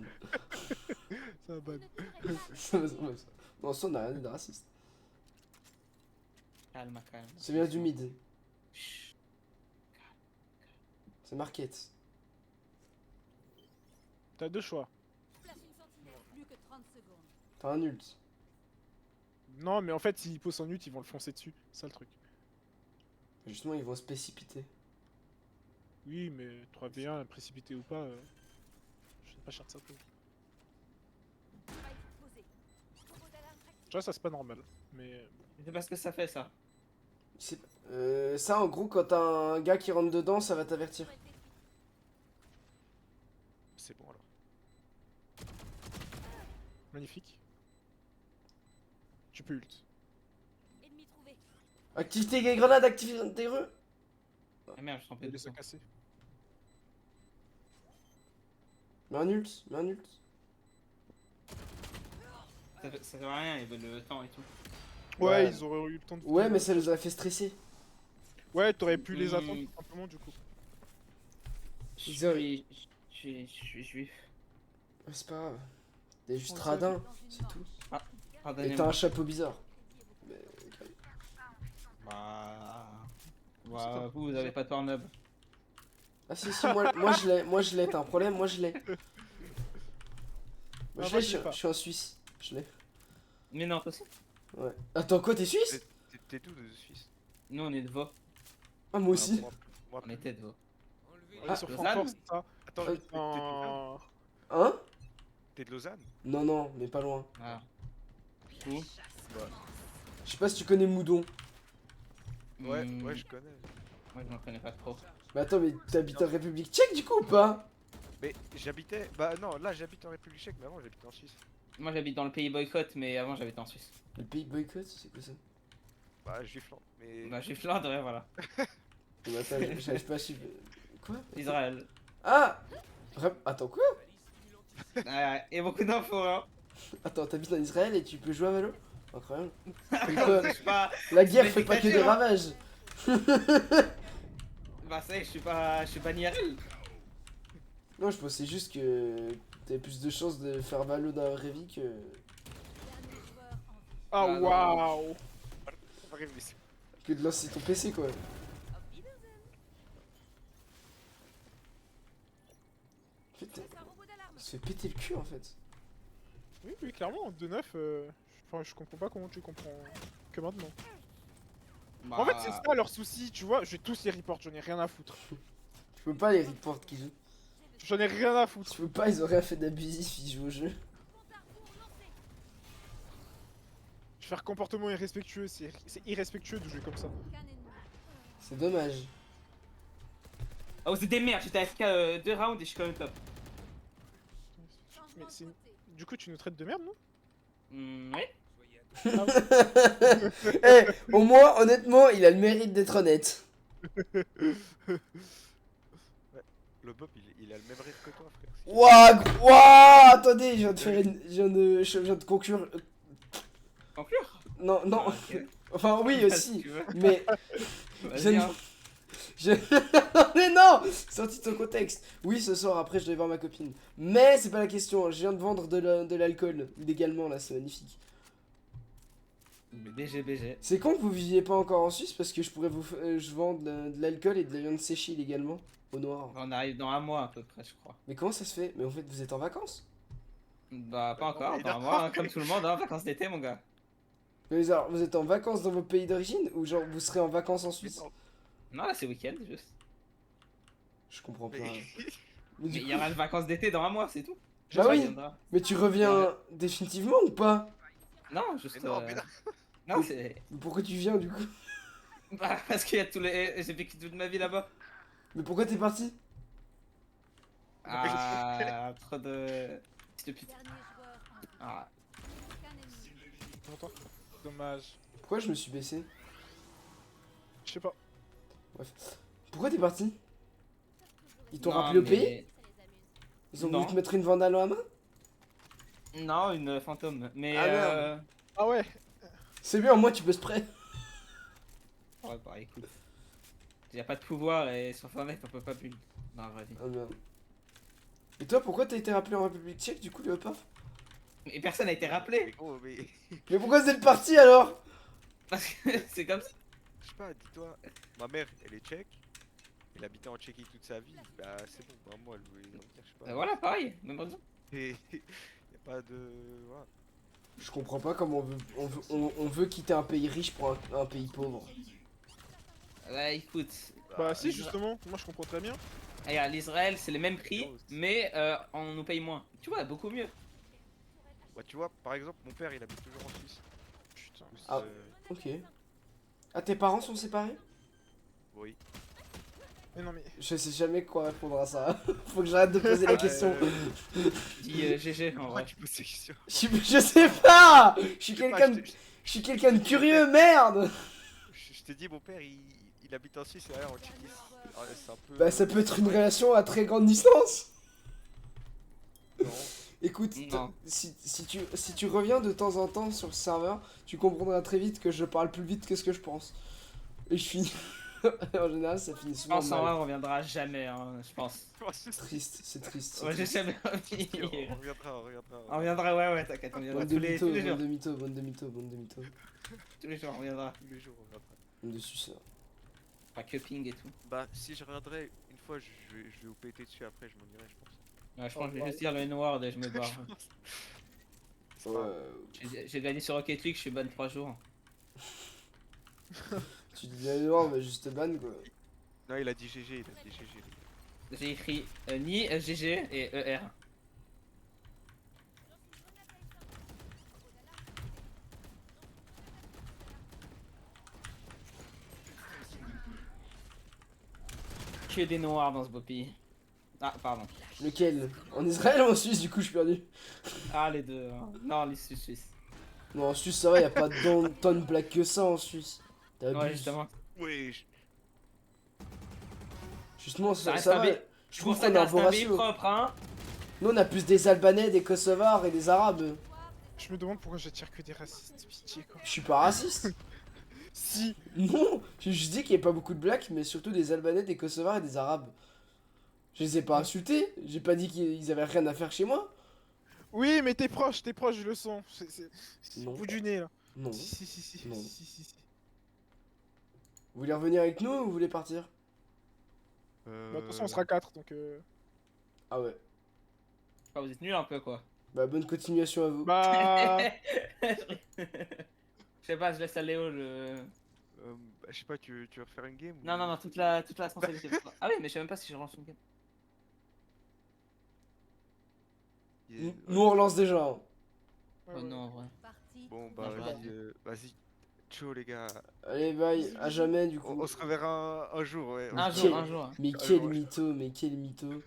C'est un ban. Non ça on a rien dit de raciste. Calme, calme. C'est bien du mid. Chut. C'est Market. T'as deux choix. T'as un ult. Non, mais en fait, s'ils posent en ult, ils vont le foncer dessus. C'est ça le truc. Justement ils vont se précipiter. Oui, mais 3v1, précipité ou pas, je sais pas cher de ça. Tu vois, ça c'est pas normal. Mais C'est parce que ça fait ça. Ça en gros quand t'as un gars qui rentre dedans ça va t'avertir. C'est bon alors. magnifique. Tu peux ult. Active tes grenades, active tes rues. Ah merde, je trompais de Laisse ça. se casser. Mets un ult, mets un ult. Ça sert à rien, ils veulent le temps et tout. Ouais, Ouais. ils auraient eu le temps de. Ouais mais ça les a fait stresser. Ouais, t'aurais pu les Hmm. attendre tout simplement du coup. Je Ils auraient- suis juif. Ouais, c'est pas grave. T'es juste On le radin, c'est tout. Et t'as Pardonnez-moi. un chapeau bizarre. Mais... Bah, vous avez pas de Pornhub. Ah si si moi je l'ai, t'as un problème, moi je l'ai. Moi Ah, je moi, l'ai, je l'ai pas. je suis en Suisse. Je l'ai. Mais non, toi aussi. Ouais. Attends quoi, t'es suisse? T'es d'où de Suisse? Nous on est de Vaux. Ah moi aussi. Moi, On était de Vaux. On est sur Lausanne. Francfort, c'est ça. Attends, Euh, t'es de Lausanne? Hein? T'es de Lausanne? Non non, mais pas loin. Ah. Où? Je sais pas si tu connais Moudon. Ouais, Hmm, ouais, je connais. Moi je m'en connais pas trop. Mais attends, mais t'habites en République tchèque du coup ou pas? Mais j'habitais. Bah non, là j'habite en République tchèque, mais avant j'habitais en Suisse. Moi j'habite dans le pays boycott, mais avant j'habitais en Suisse. Le pays boycott, c'est quoi ça? Bah, Juifland. Mais. Bah, je suis Flandre, ouais, voilà. Mais attends, j'arrive pas à suivre. Quoi? Israël. Ah! Attends quoi? Et beaucoup d'infos, hein. Attends, t'habites en Israël et tu peux jouer à Valo? Incroyable. Je suis pas. La guerre C'est fait pas que des dictature, hein. ravages. Bah, ça y est, je suis pas IRL. Non, je pensais juste que t'avais plus de chances de faire Valo dans la vraie vie que... Ah Ah, non. waouh. que de lancer ton PC quoi. En fait, on se fait péter le cul en fait. Oui, oui, clairement, 2-9, enfin, je comprends pas comment tu comprends que maintenant. Bah, En fait, c'est ça leur souci, tu vois, je vais tous les report, j'en ai rien à foutre. Je peux pas les reports qui jouent. J'en ai rien à foutre. Je peux pas, ils ont rien fait d'abusif, ils jouent au jeu. Je vais faire comportement irrespectueux, c'est irrespectueux de jouer comme ça. C'est dommage. Oh, c'est des merdes, j'étais AFK 2 rounds et je suis quand même top. mais du coup, tu nous traites de merde, non? Oui. Eh, au moins, honnêtement, il a le mérite d'être honnête. Le Bob, il a le même rêve que toi, frère. Ouah, attendez, je viens de faire une... je viens de conclure... Conclure. Non, non, Ah, ok. enfin oui Si aussi, tu veux. mais... Vas-y, ne- hein. Je... mais non, sorti de son contexte. Oui, ce soir, après, je dois voir ma copine. Mais c'est pas la question, je viens de vendre de l'alcool, légalement, là, c'est magnifique. BG. C'est con que vous viviez pas encore en Suisse, parce que je pourrais je vends de l'alcool et de la viande séchée illégalement, au noir. On arrive dans un mois à peu près, je crois. Mais comment ça se fait? Mais en fait, vous êtes en vacances? Bah, pas encore, il dans un a- mois, hein, comme tout le monde, hein, vacances d'été, mon gars. Mais alors, vous êtes en vacances dans vos pays d'origine, ou genre, vous serez en vacances en Suisse? Non, là, c'est week-end, juste. Je comprends pas. Mais... Mais Mais du il coup- y aura les vacances d'été dans un mois, c'est tout. Bah Ça oui. viendra. Mais tu reviens définitivement ou pas? Non, juste. Mais non, mais non. Non, c'est. Mais pourquoi tu viens du coup? Bah, parce qu'il y a tous les. J'ai vécu toute ma vie là-bas. Mais pourquoi t'es parti? Ah, trop de. Fils de pute. Dernier joueur. Ah, Aucun ennemi. J'entends. Dommage. Pourquoi je me suis baissé? Je sais pas. Pourquoi t'es parti? Ils t'ont non, rappelé au mais- pays? Ça les amuse. Ils ont Non. voulu te mettre une vandale à la main? Non, une fantôme. Mais. Ah, merde. Ah ouais. C'est bien, au moins tu peux spray. Ouais, bah écoute. Y a pas de pouvoir et sur Fortnite on peut pas build. Dans la vraie vie. Ah merde. Et toi, pourquoi t'as été rappelé en République tchèque du coup, Léopard? Et personne n'a été Mais rappelé. gros, mais... Mais pourquoi vous êtes parti alors? Parce que c'est comme ça. Je sais pas, dis-toi, ma mère, elle est tchèque. Elle habitait en Tchéquie toute sa vie. Bah, c'est bon, bah, moi, elle voulait revenir, je sais pas. Voilà, pareil, même raison. Et y a pas de... Voilà. Je comprends pas comment on veut quitter un pays riche pour un pays pauvre. Bah écoute. Bah si, justement. Moi, je comprends très bien. Regarde, l'Israël c'est le même prix, mais on nous paye moins. Tu vois, beaucoup mieux. Bah, tu vois, par exemple, mon père, il habite toujours en Suisse. Putain. Du coup, Ah. c'est- Ok. Ah, tes parents sont séparés? Oui. Mais non, mais. Je sais jamais quoi répondre à ça. Faut que j'arrête de poser la Ah, question. Dis GG en Pourquoi vrai. tu poses ces questions? Je sais pas. Je suis Je sais pas, quelqu'un je suis quelqu'un de curieux, merde. je t'ai dit, mon père, il habite en Suisse et là, en Tchéquie. Ah, c'est un peu... Bah ça peut être une relation à très grande distance. Non. Écoute, Non. si tu reviens de temps en temps sur le serveur, tu comprendras très vite que je parle plus vite que ce que je pense. Et je finis. En général, ça finit Je souvent pense en vrai mal. on reviendra jamais, hein, je pense. Triste, c'est triste. Ouais, j'ai jamais On revenir. reviendra, on reviendra. On reviendra, ouais, t'inquiète, on viendra Bande tous de les mythos, jours. bande de mythos, bande de mythos, bande de mythos. Tous les jours, on reviendra. Tous les jours, on reviendra. Bande de suceurs. Pas que ping et tout. Bah, si je reviendrai une fois, je vais vous péter dessus après, je m'en irai, je pense. Ouais, je pense que je vais juste dire le N-word et je me barre. C'est pas- J'ai gagné sur Rocket League, je suis ban 3 jours. Tu dis bien noir, mais juste ban quoi. Non, il a dit GG, il a dit GG. J'ai écrit ni GG et ER. Que des noirs dans ce beau pays. Ah, pardon. Lequel? En Israël ou en Suisse, du coup, je suis perdu. Ah, les deux. Hein. Non, les Suisses. Non, en Suisse, ça va, y a pas tant de blagues que ça en Suisse. T'abuses. Ouais, justement. Oui, Justement, Ça ça, reste ça un va. pays- Je trouve Pour qu'on ça, a un c'est beau un pays ratio. propre, hein. Nous, on a plus des Albanais, des Kosovars et des Arabes. Je me demande pourquoi j'attire que des racistes, pitié quoi. Je suis pas raciste. Si. Non, j'ai juste dit qu'il y avait pas beaucoup de blacks, mais surtout des Albanais, des Kosovars et des Arabes. Je les ai pas insultés, j'ai pas dit qu'ils avaient rien à faire chez moi. Oui, mais t'es proche, je le sens. C'est Non. au bout du nez là. Non. Si. Non. Si. Vous voulez revenir avec nous ou vous voulez partir? Bah, de toute façon, on sera 4 donc. Ah ouais. Ah, vous êtes nuls un peu, quoi. Bah bonne continuation à vous. Bah. Je sais pas, je laisse à Léo le. bah, je sais pas, tu veux refaire une game ou... Non, toute la responsabilité. Ah oui, mais je sais même pas si je relance une game. Yeah, Nous on relance déjà. Hein. Oh non, en vrai. Parti. Bon, bah, Non, vas-y, vas-y. Ciao, les gars. Allez bye, à jamais du On, coup. on se reverra un jour, ouais. Un Ok. jour, un jour. Mais Ah, quel ouais. mytho, mais quel mytho.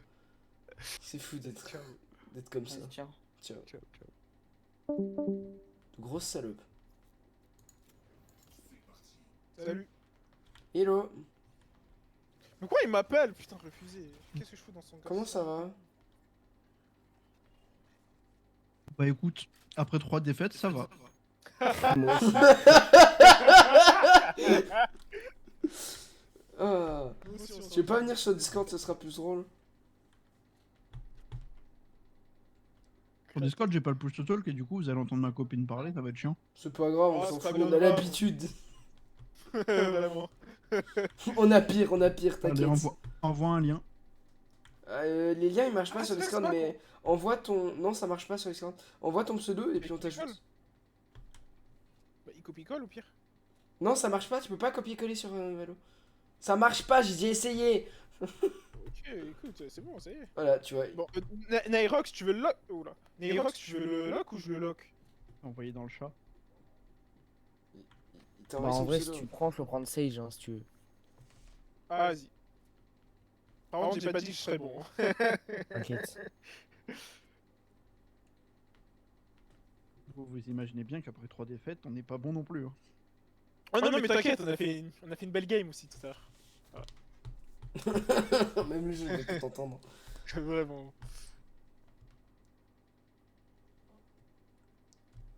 C'est fou d'être. d'être comme ça. Vas-y, tiens. Ciao. Ciao, ciao. Grosse salope. Salut. Hello. Mais quoi il m'appelle? Putain, refusé. Qu'est-ce que je fous dans son gars? Comment ça va? Bah écoute, après 3 défaites, ça va. Moi aussi. Ah. Nous aussi, on s'en Tu veux pas venir sur Discord, ça sera plus drôle. Sur Discord, j'ai pas le push to talk et du coup, vous allez entendre ma copine parler, ça va être chiant. C'est pas grave, on Oh, s'en c'est pas fout, bien on a grave. l'habitude. Vraiment. On a pire, Allez, t'inquiète. envoie un lien. Les liens ils marchent pas Ah, sur c'est Discord, pas mais envoie ton. Non, ça marche pas sur Discord. Envoie ton pseudo et puis on t'ajoute. Bah, il copie-colle au pire. Non, ça marche pas, tu peux pas copier-coller sur Valo. Ça marche pas, j'ai déjà essayé. Ok, écoute, c'est bon, ça y est. Voilà, tu vois. Bon, Nairox, tu veux le lock? Oh là. Nairox, tu veux le lock ou je le lock? Envoyé dans le chat. Il t'a Bah envoyé en son vrai, si pseudo. tu le prends, faut prendre Sage hein, si tu veux. Ah, vas-y. Par contre, j'ai pas dit que je serais bon. T'inquiète. Vous imaginez bien qu'après 3 défaites, on n'est pas bon non plus. Hein. Oh non, mais t'inquiète, on a fait une belle game aussi tout à l'heure. Même le jeu, il peut t'entendre. Vraiment.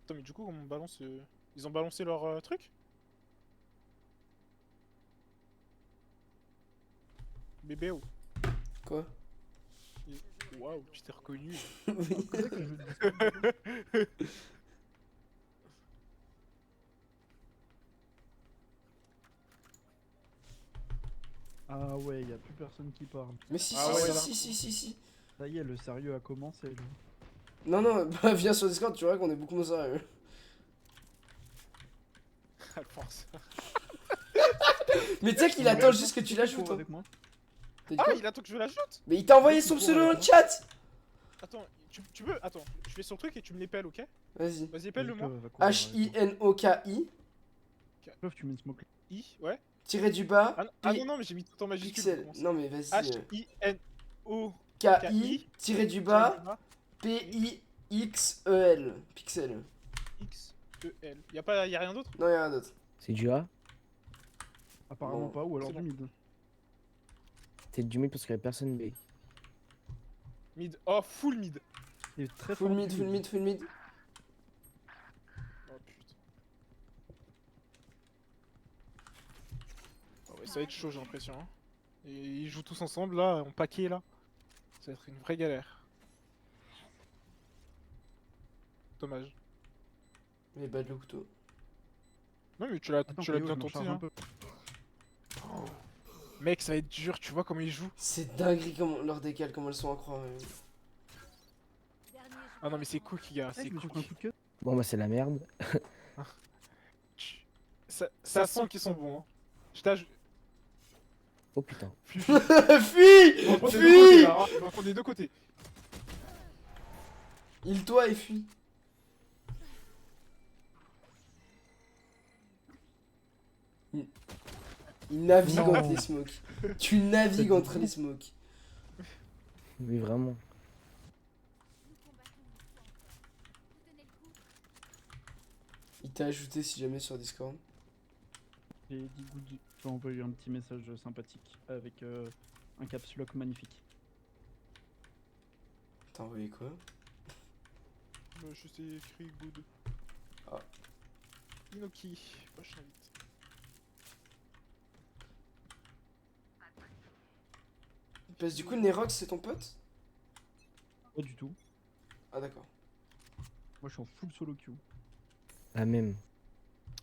Attends, mais du coup, comment on balance. Ils ont balancé leur truc? Bébé, oh. Quoi? Waouh, tu t'es reconnu. Oui. Ah ouais, y a plus personne qui parle. Mais si, Ah si, ouais, si, là. si. Ça y est, le sérieux a commencé. Là. Non, non, bah viens sur Discord, tu verras qu'on est beaucoup moins sérieux. Alphonse. Mais tu sais qu'il attend juste que tu l'ajoutes. Hein. Avec moi. T'as dit Ah, quoi? il attend que je l'ajoute? Mais il t'a envoyé son pseudo dans le chat! Attends, tu veux? Attends, je fais son truc et tu me l'épelles, ok? Vas-y. Vas-y, épelle-le moi. H-I-N-O-K-I, Sauf tu mets une smoke. I, ouais. tiré du bas, Ah non, non, mais j'ai mis tout en majuscule. pixel. pour commencer. Non, mais vas-y. H-I-N-O. K-I, tiré du bas, P-I-X-E-L. Pixel. X-E-L. Y'a rien d'autre? Non, y'a rien d'autre. C'est du A. Apparemment Bon, pas, ou alors c'est du bon. mid. C'est du mid parce qu'il y a personne B. Mid. Oh, full mid. Et très Full fort mid, du full mid, full mid. Oh putain. Oh, ouais, ça va être chaud, j'ai l'impression. Hein. Et ils jouent tous ensemble là, en paquet là. Ça va être une vraie galère. Dommage. Mais bas le couteau. Non, mais tu l'as Attends, bien Théo, je m'en tenté. charge un Hein. peu. Mec, ça va être dur, tu vois comment ils jouent. C'est dinguerie comment leurs décales, comment elles sont incroyables. Ah non, mais c'est cookie, gars, Eh, c'est je me suis pris un cookie. coup de queue. Bon bah c'est la merde. Ça sent qu'ils sont bons. Hein. Je t'ajoute. Oh putain. Fuis! On va prendre des deux côtés Fuis! là, hein. On va prendre des deux côtés. Il toi et fuis. Il navigue Non. entre les smokes. Tu navigues entre les smokes. Oui vraiment. Il t'a ajouté si jamais sur Discord. J'ai dit good. Je t'ai envoyé un petit message sympathique avec un caps lock magnifique. T'as envoyé quoi? Je t'ai écrit good. Ah. Inoki, moi je t'invite. Parce que du coup, Nerox c'est ton pote? Pas du tout. Ah d'accord. Moi je suis en full solo queue. La même.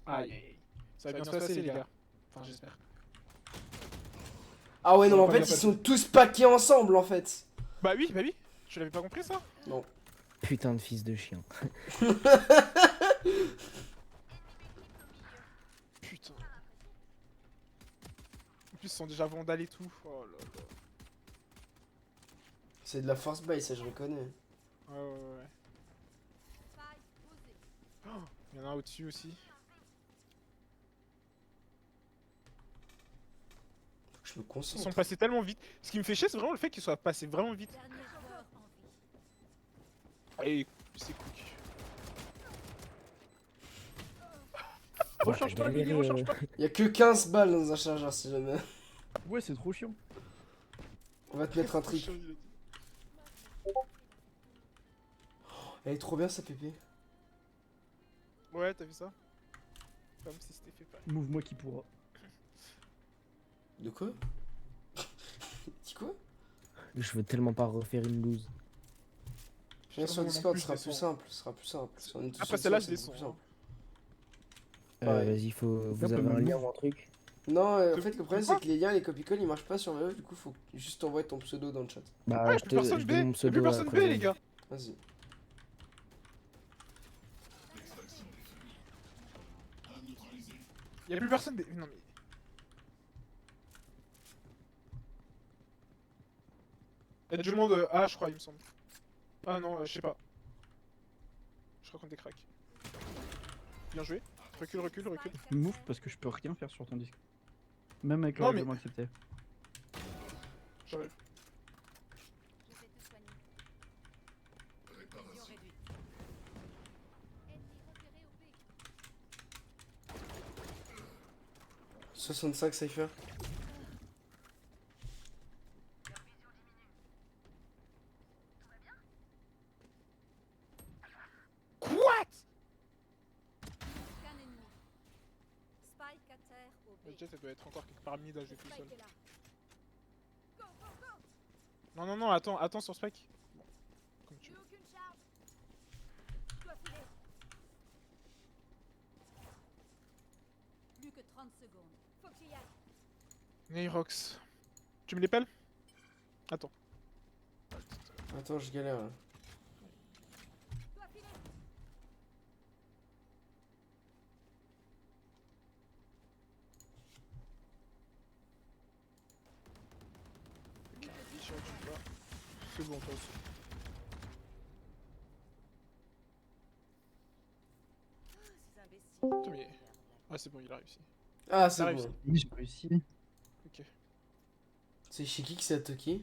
Aïe. Ça va bien se passer les gars. Enfin j'espère. Ah ouais, non, mais en Pas fait, bien ils passé. sont tous paqués ensemble en fait. Bah oui. Tu l'avais pas compris ça? Non. Putain de fils de chien. Putain. En plus ils sont déjà vandales et tout. Oh là là. C'est de la force buy, ça je reconnais. Ouais. Oh, il y en a un au-dessus aussi. Faut que je me Ils concentre. sont passés tellement vite. Ce qui me fait chier, c'est vraiment le fait qu'ils soient passés vraiment vite. Et c'est cook. Oh, recharge pas, galéré, Guigui, recharge pas. Y'a que 15 balles dans un chargeur si jamais. Ouais, c'est trop chiant. On va te mettre un trick. Elle est trop bien sa pépé. Ouais, t'as vu ça? Comme si c'était fait pas. Move-moi qui pourra. De quoi? Dis quoi? Je veux tellement pas refaire une loose. Viens sur Moi non Discord, plus, ce sera je plus les simple. Ce sera plus simple. Si on est tous Après sur celle-là, Discord, je les c'est beaucoup sens. plus simple. Ouais. Vas-y, vous Hop, avez un move. lien ou un truc? Non, en Tu- fait, le problème, c'est que les liens, les copy-calls, ils marchent pas sur Valve. Du coup, faut juste envoyer ton pseudo dans le chat. Bah, Ouais, je plus personne je B. donne mon Y'a pseudo plus personne B, après, les gars. Vas-y. Y'a plus personne B. Non mais. Y'a du monde A, je crois, il me semble. Ah non, je sais pas. Je crois qu'on est crack. Bien joué. Recule, recule, recule. Move parce que je peux rien faire sur ton disque. Même avec le Non, mais- règlement accepté. J'arrive. Je vais te soigner. Vision réduite. Ennemi repéré au B. 65 Cypher. Quoi? Aucun ennemi. Spike à terre au La B. jet, elle doit être encore quelque part mid à jouer tout seul. Spike est là. Go, go, go. Non, non, non, attends sur Spike. Bon, comme tu Plus veux. aucune charge. Je dois filer. Plus que 30 secondes. Faut que j'y aille. Neyrox. Tu me les pelles? Attends. Attends, je galère là. Je dois filer. Tiens, tu vois. C'est bon, toi aussi. Ces imbéciles. Putain, mais. Ah, c'est bon, il a réussi. Ah, Ça c'est arrive, bon. Oui, j'ai réussi. Ok. C'est chez qui que c'est attaqué?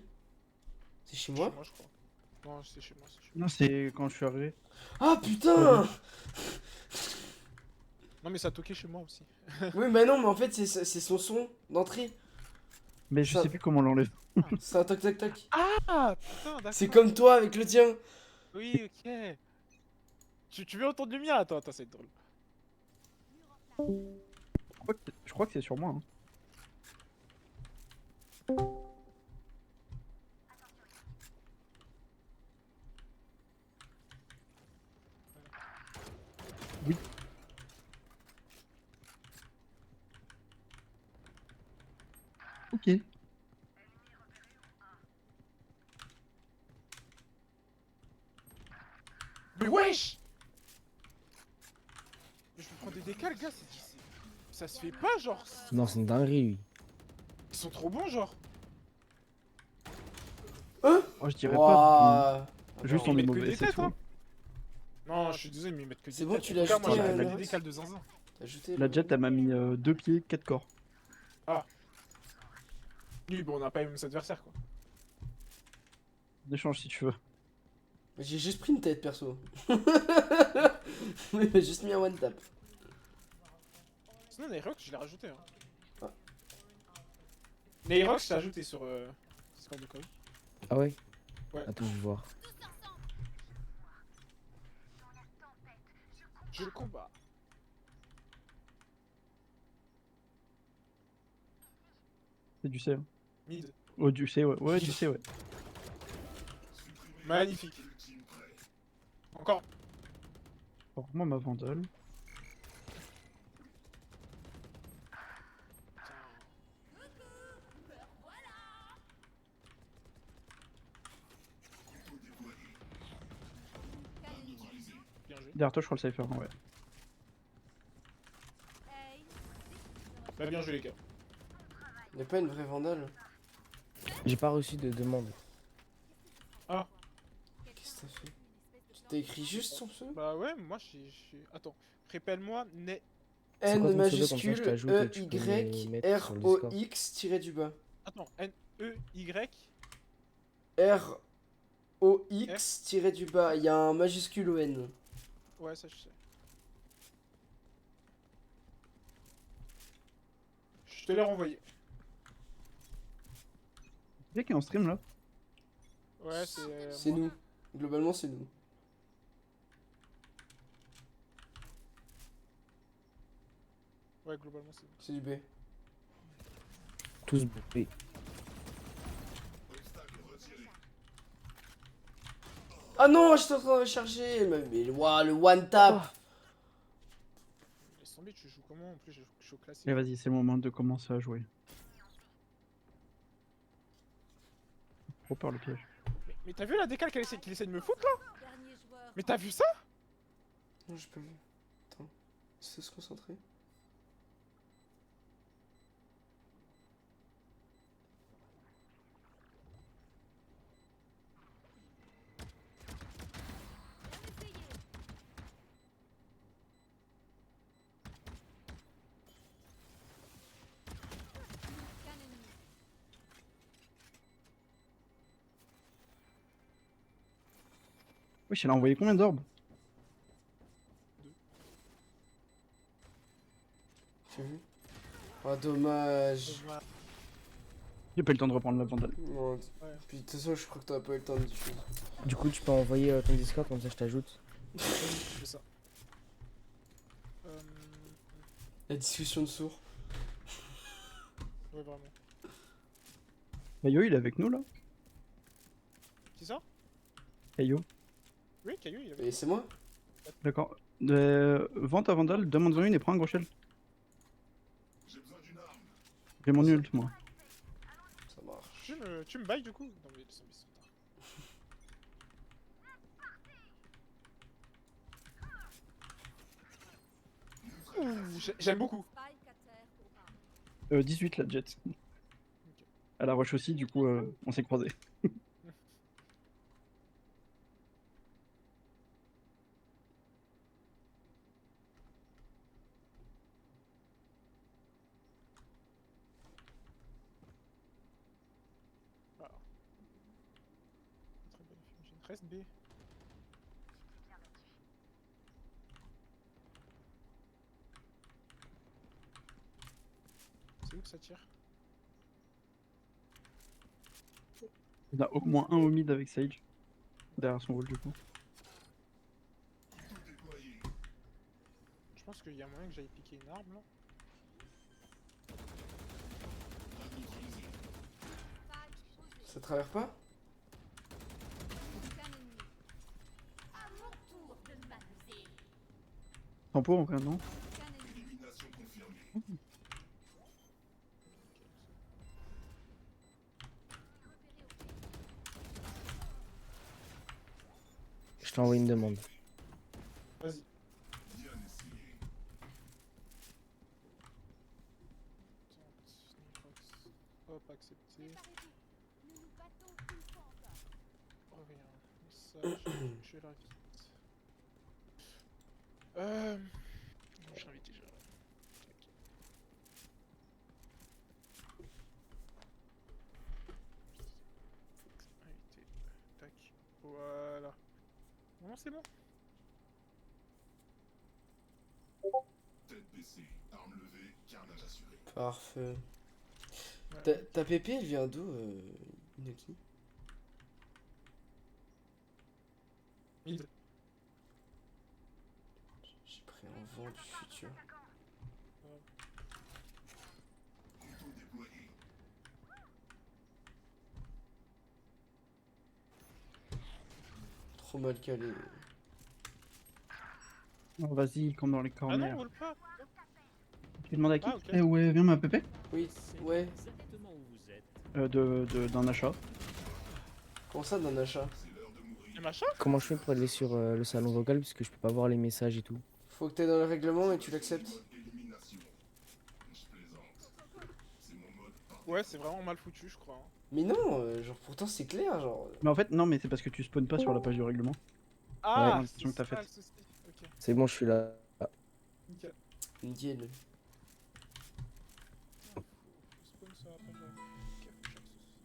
C'est chez Chez moi? moi, je crois. Non, c'est chez moi, c'est chez moi. Non, c'est quand je suis arrivé. Ah putain! Non, mais ça a toqué chez moi aussi. Oui, mais non, mais en fait, c'est son son d'entrée. Mais je Ça- sais plus comment on l'enlève. C'est un toc toc toc. Ah, putain, d'accord. C'est comme toi avec le tien. Oui, ok. Tu veux entendre le mien? Attends, c'est drôle. Je crois que c'est sur moi. Hein. Oui. Ok. Mais wesh! Je me prends des décals, gars, ça se fait pas, genre. Non, c'est une dinguerie, lui. Ils sont trop bons, genre. Oh, je dirais pas. Ouah. Juste Ils on est mettent que mauvais, des c'est têtes, tout. hein. Non, je suis désolé, mais ils mettent que des C'est bon, têtes. tu l'as Regarde, moi, ajouté, j'ai la des Lorenz décals de zinzin. T'as ajouté La le- jet, elle m'a mis 2 pieds, 4 corps. Lui, bon, on n'a pas les mêmes adversaires, quoi. On échange si tu veux. J'ai juste pris une tête perso. Oui, mais juste mis un one tap. Sinon, Neyrox, je l'ai rajouté, hein. Ah. Neyrox, je l'ai ajouté sur Discord de Corée. Ah ouais? Ouais. Attends, je vais voir. Je le combat. C'est du C. Hein. Mid. Oh, du C, ouais. Ouais, du C, ouais. Magnifique. Encore. Alors, moi, ma vandale. Bien joué. Derrière toi, je crois le cypher. Hein, ouais. Hey. Bah, bien joué, les gars. Y'a pas une vraie vandale. J'ai pas reçu de demande. Qu'est-ce que t'as fait? T'as écrit juste son pseudo? Bah, ouais, moi, Attends. Répèle-moi, C'est quoi N ton pseudo, comme ça, majuscule je t'ajoute E et tu peux me Y mettre sur R le O Discord. X tiré du bas. Attends, N-E-Y. R OX tiré du bas. Il y a un majuscule ON. Ouais, ça je sais. Je te l'ai renvoyé. Tu sais qui est en stream là? Ouais, c'est. C'est moi. nous. Globalement, c'est nous. Ouais, globalement, c'est. C'est du B. Tous B. Ah non, j'étais en train de recharger. Mais ouah, le one tap. Laisse tomber, tu joues comment en plus? Je suis au classique. Et vas-y, c'est le moment de commencer à jouer. Trop peur le piège. Mais t'as vu la décale qu'il essaie de me foutre là? Dernier joueur. Mais t'as vu ça? Non, j'ai pas vu. Attends. Il faut se concentrer. Wesh, elle a envoyé combien d'orbes? J'ai vu. Ah, dommage. J'ai pas eu le temps de reprendre la vandale. Non, puis de toute façon, je crois que t'auras pas eu le temps de diffuser. Du coup, tu peux envoyer ton Discord, comme ça je t'ajoute. Je fais ça. La discussion de sourds. Ouais, vraiment. Caillou, il est avec nous là? C'est ça? Caillou. Oui, Caillou, il avait. Et c'est moi? D'accord. Vente à vandale, demande-en une et prends un gros shell. J'ai mon ult moi. Ça marche. Tu me bailles du coup? Non, mais laisse tomber, c'est trop tard. Ouh, j'aime beaucoup. Spike à terre au A. 18 la jet. Elle a rush aussi, du coup on s'est croisés. Voilà. Très bonne fumigène. 13 B. C'est où que ça tire? Il y en a au moins un au mid avec Sage. Derrière son wall du coup. Je pense qu'il y a moyen que j'aille piquer une arme là. Ça traverse pas? Aucun ennemi. À mon tour de m'amuser. Tempo en vrai, non? Aucun ennemi. Je t'ai envoyé une demande. Vas-y. Hop, accepté. Préparez-vous. Nous nous battons tout le temps encore. Regarde, message, je l'invite. Non, je l'invite déjà. Tac. Invité. Tac. Voilà. Non, c'est bon. Parfait. Ouais. Ta pépé, elle vient d'où, Inoki? Mid. J'ai pris un vent du futur. Trop mal calé. Oh, vas-y, comme dans les Ah non, corners. roule pas. Tu demandes à qui? Ah, ok. Eh ouais, viens ma pépé. Oui, ouais. D'un achat. Comment ça d'un achat? Et machin? Comment je fais pour aller sur le salon vocal, puisque je peux pas voir les messages et tout? Faut que t'ailles dans le règlement et tu l'acceptes. Ouais, c'est vraiment mal foutu, je crois. Hein. Mais non, genre pourtant c'est clair, genre. Mais en fait, non, mais c'est parce que tu spawns pas sur la page du règlement. Ah, Ouais, c'est que t'as ça fait. le souci. Ok, C'est bon, je suis là. nickel. Nickel. Spawn sur la page. Ok, faut que je fasse ceci, du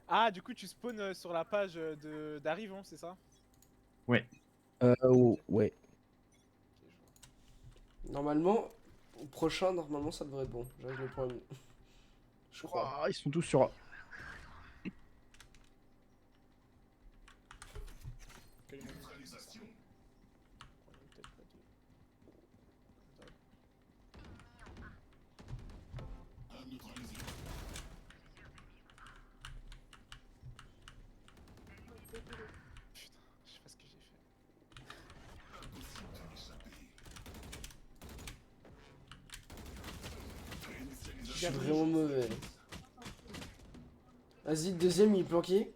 coup. Ah, du coup, tu spawns sur la page d'Arrivon, c'est ça? Ouais. Ouais. Ok, je vois. Normalement, au prochain, normalement ça devrait être bon. Je règle le problème. Je crois. Ah, ils sont tous sur A. Quelle neutralisation. Peut-être pas deux. Putain, je sais pas ce que j'ai fait. Je suis vraiment mauvais. Vas-y, le deuxième il est planqué.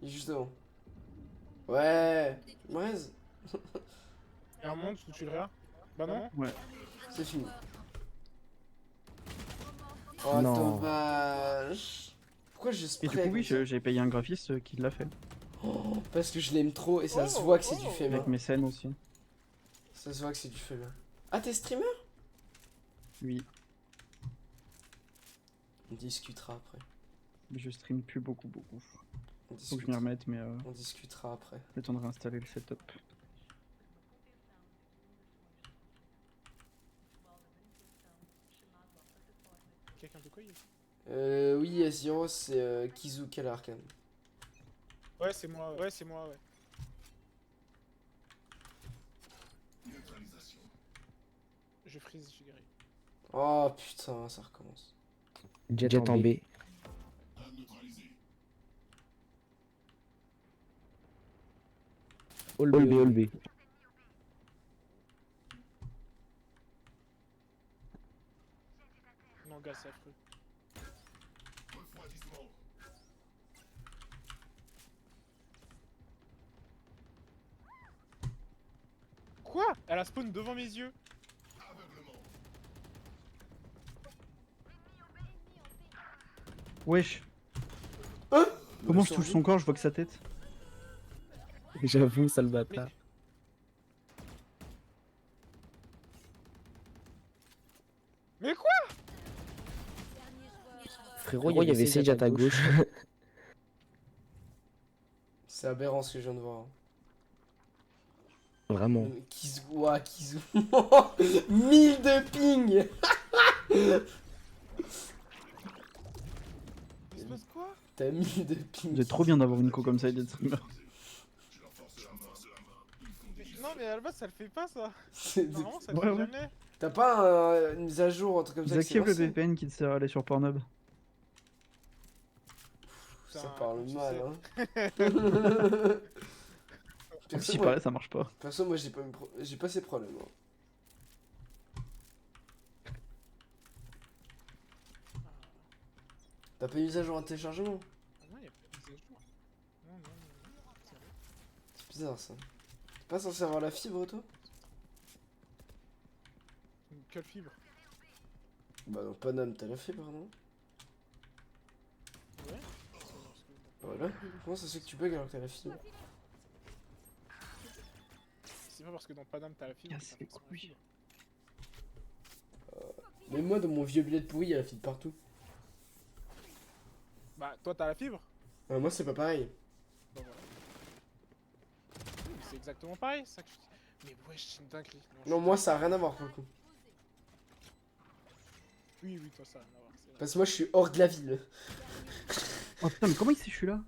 Il est juste devant. Ouais. Ouais, Et un monde, tu le verras? Bah non? c'est fini. Oh, Non. dommage. Pourquoi je Et spray du coup, oui, comme ça j'ai payé un graphiste qui l'a fait. Oh, parce que je l'aime trop et ça se Oh, voit que c'est du oh. fait main. Avec mes scènes aussi. Ça se voit que c'est du fait main. Ah, t'es streamer? Oui. On discutera après. Mais je stream plus beaucoup. On Faut que je m'y discutera, remette, mais on discutera après. le temps de réinstaller le setup. Quelqu'un de quoi il Oui, Zero, c'est Kizu Arcane. Ouais, c'est moi, ouais, c'est moi, ouais. Je freeze, je suis guéri. Oh putain, ça recommence. Jet en B. All B. Non, gars, c'est affreux. Quoi? Elle a spawn devant mes yeux. Wesh. Hein? Comment je touche son corps, je vois que sa tête. J'avoue, sale bâtard. Mais quoi? Frérot, il y avait Sage à ta gauche. C'est aberrant ce que je viens de voir. Vraiment. Kizu, ouah, Kizu. 1000 de ping. Il se passe quoi? T'as 1000 de ping. C'est trop bien d'avoir une co comme ça et d'être streamer. Non, mais à la base, ça le fait pas ça. C'est- Normalement, ça le Ouais, fait ouais. jamais. T'as pas une mise à jour, un truc comme ça qui s'est Désactive le lancé? VPN qui te sert à aller sur Pornhub. Ça Putain, parle tu mal, sais. hein. Perso, Si moi, paraît, ça marche pas. perso, moi j'ai pas ces problèmes. Hein. T'as pas une mise à jour à téléchargement? Ah non, y'a pas de mise à jour. Non, non, non. C'est vrai. C'est bizarre ça. T'es pas censé avoir la fibre toi? Quelle fibre? Bah dans Paname t'as la fibre non? Ouais. Voilà. Comment ça se fait que tu bugs alors que t'as la fibre? C'est pas parce que dans Paname t'as la fibre. Casse que t'as les forcément la couilles. fibre. Mais moi dans mon vieux billet de pourri y'a la fibre partout. Bah, toi t'as la fibre? Moi c'est pas pareil. Bah voilà. Oui, mais c'est exactement pareil, c'est ça que je dis. Mais wesh, c'est une dinguerie. Non moi ça a rien à voir pour le coup. Oui, oui, toi ça a rien à voir. c'est vrai. Parce que moi je suis hors de la ville. Oh putain, mais comment il sait que je suis là?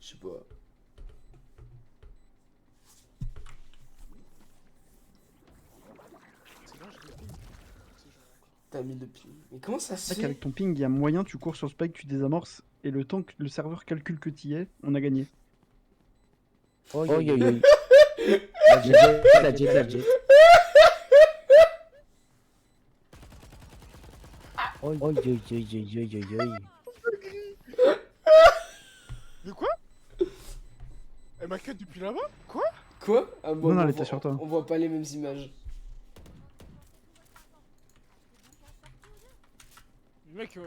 Je sais pas. C'est bon, je l'ai ping. Si, je l'ai encore. T'as 1000 de ping. Mais comment ça se C'est vrai fait? qu'avec ton ping, il y a moyen, tu cours sur Spike, tu désamorces, et le temps que le serveur calcule que t'y es, on a gagné. Oh, yo. La jet. Oh, yo. Mais quoi? Elle m'a cut depuis là-bas? Quoi? Quoi? Ah, Non, on elle voit- était sur toi. On voit pas les mêmes images. Le mec.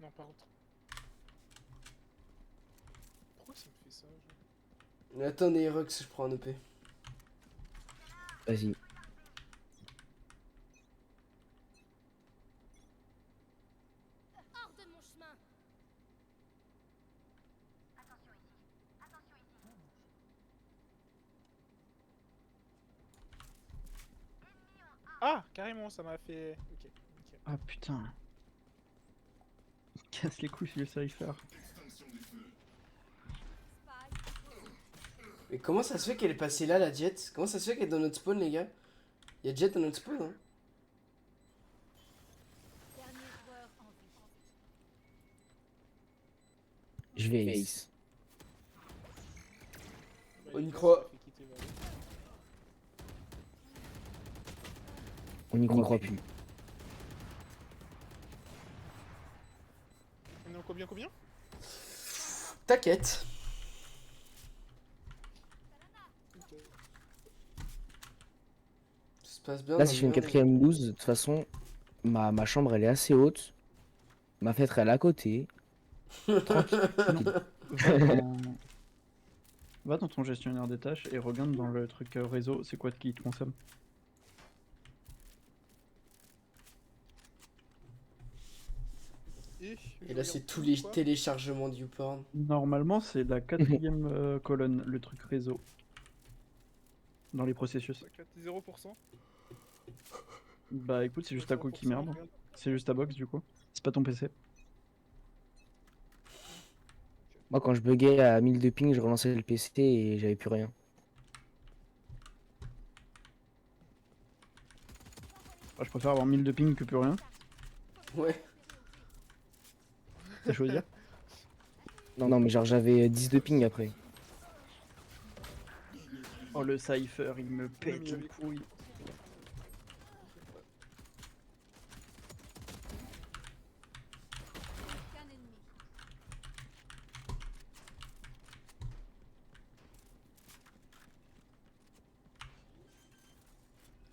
Non, par contre. Pourquoi ça me fait ça? Mais attendez, Rox, je prends un OP. Vas-y. Hors de mon chemin. Ah, carrément, ça m'a fait. Ok, nickel. Ah putain. Il casse les couilles le Cypher. Mais comment ça se fait qu'elle est passée là, la Jet? Comment ça se fait qu'elle est dans notre spawn, les gars? Y'a Jet dans notre spawn, hein? Dernier joueur en vie. Je vais ace. Bah, On y il croit. fait quitter Valo. On n'y croit plus. On est en combien? T'inquiète. Ok. Tout se passe bien. Là, dans si je le fais une mien, 4ème loose, de toute façon, ma chambre elle est assez haute. Ma fenêtre elle est à côté. Va dans... Va dans ton gestionnaire des tâches et regarde dans le truc réseau, c'est quoi qui te consomme. Et là, c'est tous les téléchargements de YouPorn. Normalement, c'est la quatrième colonne, le truc réseau. Dans les processus. 0%. Bah écoute, c'est juste à quoi qui merde. C'est juste ta box du coup. C'est pas ton PC. Moi, quand je buguais à 1000 de ping, je relançais le PC et j'avais plus rien. Bah, je préfère avoir 1000 de ping que plus rien. Ouais. T'as choisi. Non, mais genre j'avais 10 de ping après. Oh le Cypher, il me pète les couilles. Aucun ennemi.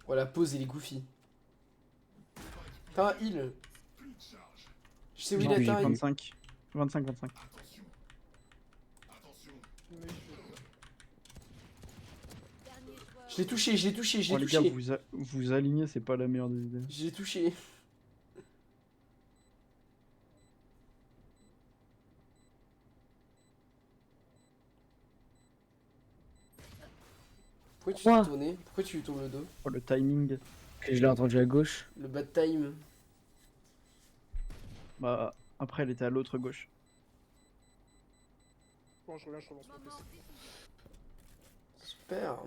Oh, la pause, il est goofy. T'as un heal. Je sais où il Non, est, j'ai t'as un heal. 25. 25. Dernier joueur. Je l'ai touché, je l'ai touché, je Oh l'ai les gars, touché. vous alignez, c'est pas la meilleure des idées. Je l'ai touché. Pourquoi tu Quoi t'es tourné? Pourquoi tu lui tournes le dos? Oh le timing. Que je l'ai entendu à gauche. Le bad time. Bah après elle était à l'autre gauche. Bon, je relance mon PC. Super.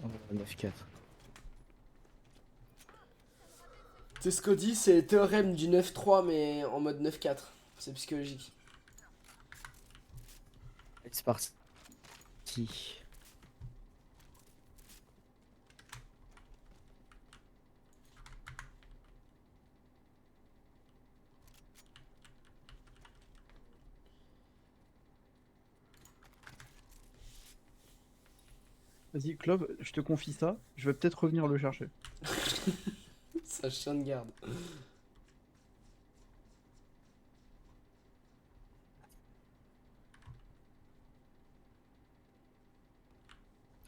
Oh, 9-4. C'est ce qu'on dit, c'est le théorème du 9-3 mais en mode 9-4. C'est psychologique. C'est parti. Vas-y Clove, je te confie ça, je vais peut-être revenir le chercher. Ça chien de garde.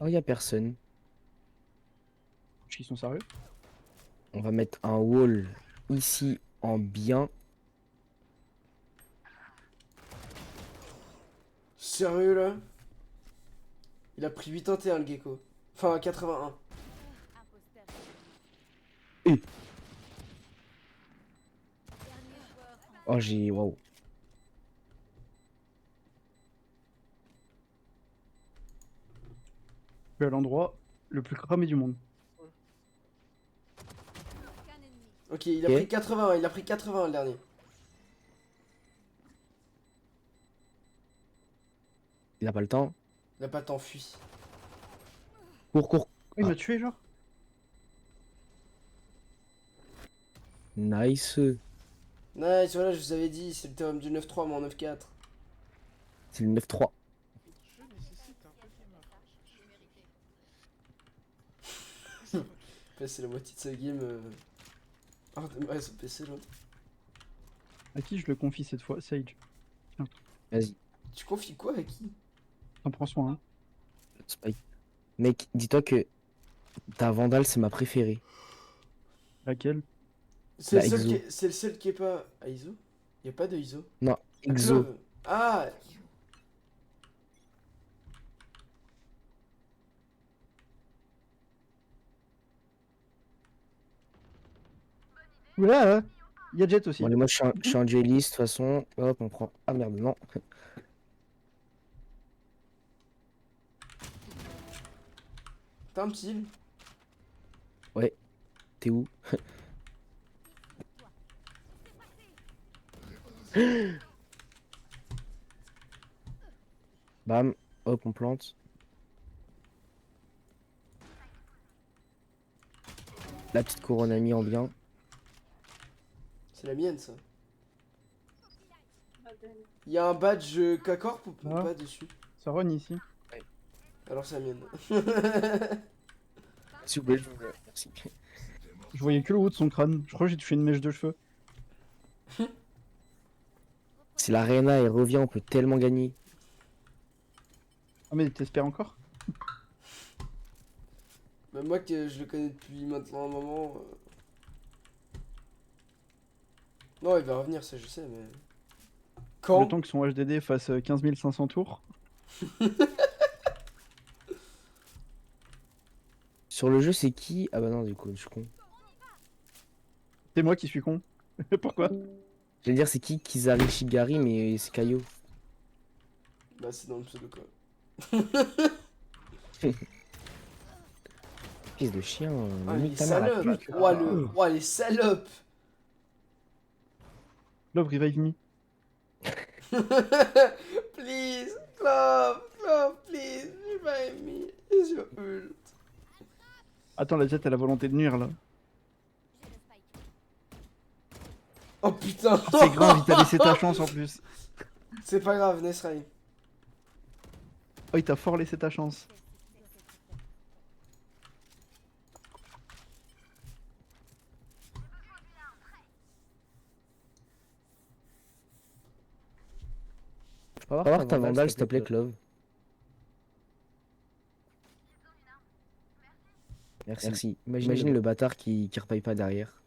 Oh, y a personne. Ils sont sérieux? On va mettre un wall ici en bien. Sérieux là? Il a pris 81 le gecko. Enfin 81. Imposteur. Et- Dernier joueur en Oh, j'ai. Waouh. Je suis à l'endroit le plus cramé du monde. aucun ennemi. Ok, il a Ok. pris 81, il a pris 81 le dernier. Il a pas le temps. Il a pas tant fui. Cours. Il m'a tué genre? Nice. Nice, voilà, je vous avais dit, c'est le théorème du 9-3 mais en 9-4. C'est le 9-3. Je nécessite un peu de marge. Après, c'est la moitié de sa game. Ah, ouais, son PC l'autre. À qui je le confie cette fois? Sage. Vas-y. Tu confies quoi à qui? T'en prends soin, hein. Spike. Mec, dis-toi que ta Vandal, c'est ma préférée. Laquelle? C'est La le seul Exo. qui est, c'est le seul qui est pas à ISO. Y a pas de ISO. Non, Ah, Exo. Clove. Ah. Oula, il y a Jet aussi. Bon, allez, moi, je suis un dueliste, de toute façon. Hop, on prend. Ah merde, non. T'as un petit heal? T'es où? Bam. Hop, on plante. La petite couronne amie en bien. C'est la mienne ça. Y a un badge K-Corp ou Ah. pas dessus? Ça run ici. Alors c'est la mienne. S'il vous plaît, merci. Je voyais que le haut de son crâne. Je crois que j'ai touché une mèche de cheveux. Si l'Arena elle revient, on peut tellement gagner. Ah mais t'espères encore? Bah, moi que je le connais depuis maintenant un moment. Non, il va revenir, ça je sais, mais. Le Quand? temps que son HDD fasse 15 500 tours. Sur le jeu, c'est qui? Ah bah non, du coup, je suis con. C'est moi qui suis con. Pourquoi? J'allais dire, c'est qui Kizari Shigari, mais c'est Kaio. Bah, c'est dans le pseudo quoi. Fils de chien. Ah, nique les ta mère à salopes! pute. Ouah, ouah, les salopes! Love revive me. Please! Love! Love, please! Revive me! Is your ult? Attends, la Jet elle a volonté de nuire là. J'ai le spike. Oh putain! C'est grave, il t'a laissé ta chance en plus. C'est pas grave, Nesrai. Oh, il t'a fort laissé ta chance. Je peux avoir ta Vandal, s'il te plaît, Clove. Merci. Imagine le bâtard qui repaye pas derrière.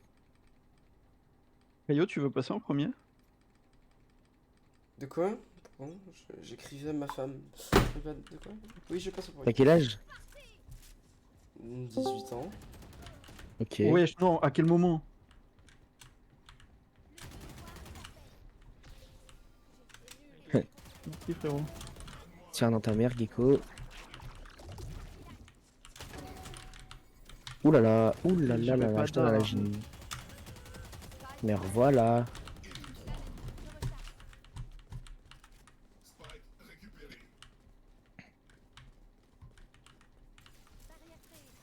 Kayo, tu veux passer en premier? De quoi? Pardon, j'écrivais à ma femme. De quoi? Oui, je passe au T'as premier. quel âge? 18 ans. Ok. Ouais, non, à quel moment? Merci frérot. Tiens dans ta mère, Gecko. Ouh là là, J'avais là pas là, je te donne la d'arme. gym. Mais revoilà.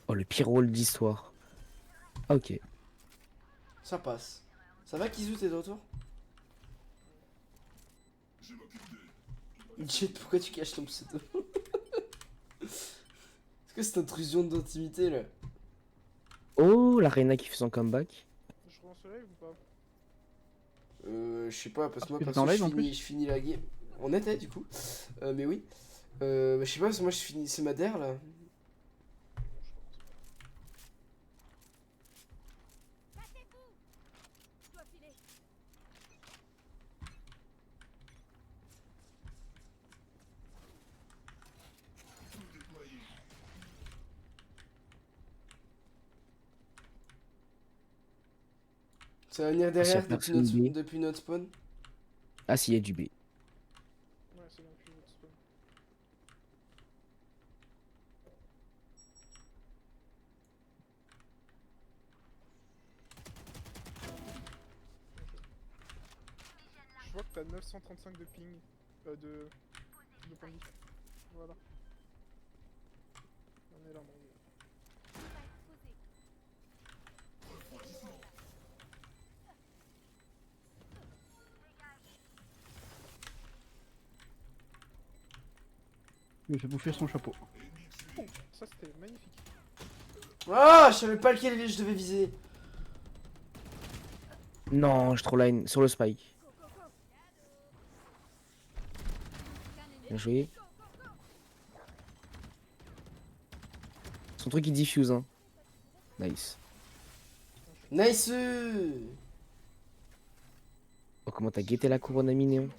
Oh, le pire rôle d'histoire. Ah, ok. Ça passe. Ça va, Kizu, t'es de retour? Jet, pourquoi tu caches ton pseudo? Est-ce que c'est intrusion d'intimité là? Oh, la Reina qui fait son comeback. Je relance le live ou pas? Je sais pas, parce que moi, t'es perso, en live, je en finis, plus je finis la game. On était du coup. Mais oui. Je sais pas, parce que moi, je finis. C'est ma der là. Je dois filer. Ça va venir derrière Merci, depuis B. depuis notre spawn. Ah, si, il y a du B. Ouais, c'est bon, puis votre spawn. Je vois que t'as 935 de ping. De point de vie. Voilà. On est là, mon gars. Spike posé. Il me fait bouffer son chapeau. Oh, ça c'était magnifique. Ah, je savais pas lequel je devais viser. Non, je troll line sur le spike. Bien joué. Son truc il diffuse, hein. Nice. Nice. Oh, comment t'as guetté la couronne à Minéon?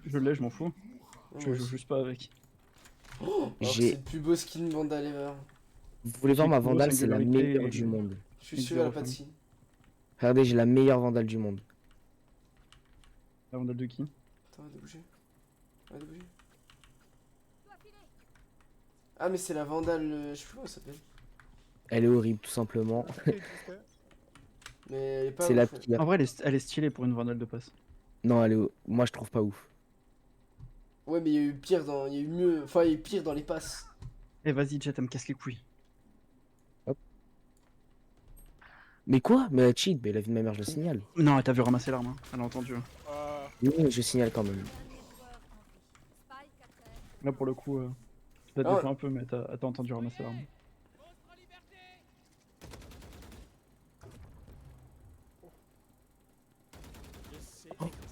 Je l'ai, je m'en fous. Je Ouais, joue juste pas avec. alors que J'ai- c'est le plus beau skin Vandal ever. Vous voulez voir J'ai ma gros Vandale? C'est la singularité meilleure et- du monde. Je suis sûr, elle a pas de Xérophone. skin. Regardez, j'ai la meilleure Vandale du monde. La Vandale de qui? Attends, arrête de bouger. Arrête de bouger. Ah, mais c'est la Vandal. Je sais plus comment elle s'appelle. Elle est horrible, tout simplement. Mais elle est pas C'est la ouf, ouais. pire. En vrai, elle est stylée pour une Vandale de passe. Non, moi je trouve pas ouf. Ouais, mais il y a eu pire dans. Il y a eu mieux. Enfin, il y a eu pire dans les passes. Eh, vas-y, Jet, elle me casse les couilles. Mais quoi? Mais elle cheat, mais la vie de ma mère, je le signale. Non, t'as vu ramasser l'arme, hein. Elle a entendu. Ah, Oui, je signale quand même. Spike à terre. Là, pour le coup, tu l'as Ah. défait un peu, mais t'as entendu ramasser l'arme.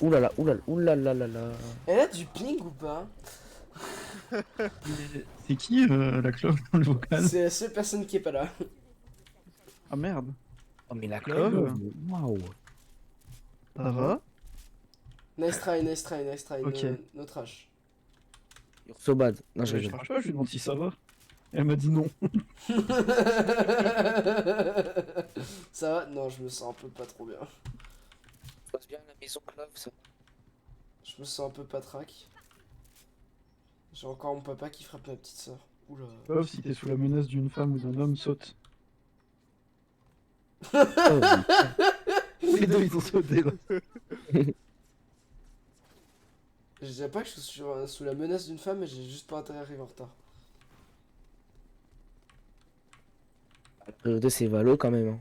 Oulala, oulala, oulala, là là. Elle a du ping ou pas? C'est qui la clope dans le vocal? C'est la seule personne qui est pas là. Ah merde. Oh, mais la Clove. clove, waouh. Ça va? Nice try, nice try, nice try. Ok. Notre âge. You're so bad. Non, je Je rigole. cherche pas, je lui demande si ça va. Elle m'a dit non. Ça va? Non, je me sens un peu pas trop bien. Passe bien la maison clove, ça. Je me sens un peu patraque. J'ai encore mon papa qui frappe ma petite soeur. Oula. Sauf si t'es sous la menace d'une femme ou d'un homme, saute. Oh, oui. Les deux, ils ont sauté là. Je dirais pas que je suis sous la menace d'une femme, mais j'ai juste pas intérêt à arriver en retard. La priorité, c'est Valo quand même. Hein.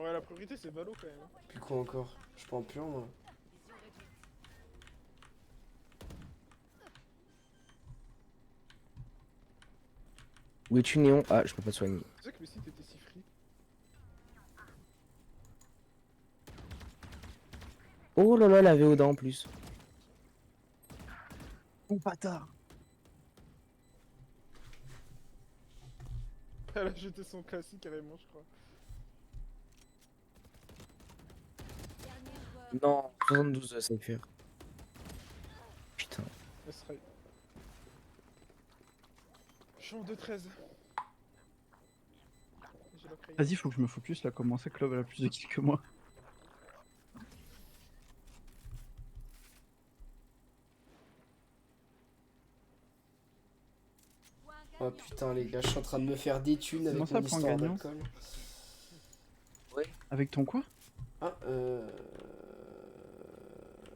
ouais, la priorité c'est Valo quand même. hein. Puis quoi encore? Je prends pur moi. Où es-tu, Néon? Ah, je peux pas te soigner. Tu sais que le site était si free. Oh là là, la VOD en plus. Oh bâtard. Elle a jeté son classique carrément, je crois. Dernier joueur. Non, 72 de safe. Putain. Nice try. Je suis en 2-13. J'ai la craie. Vas-y, faut que je me focus là, comment ça Clove elle a plus de kills que moi. Oh putain les gars, je suis en train de me faire des thunes avec Comment ça mon prend histoire gagnant? d'alcool. Avec ton quoi? Ah,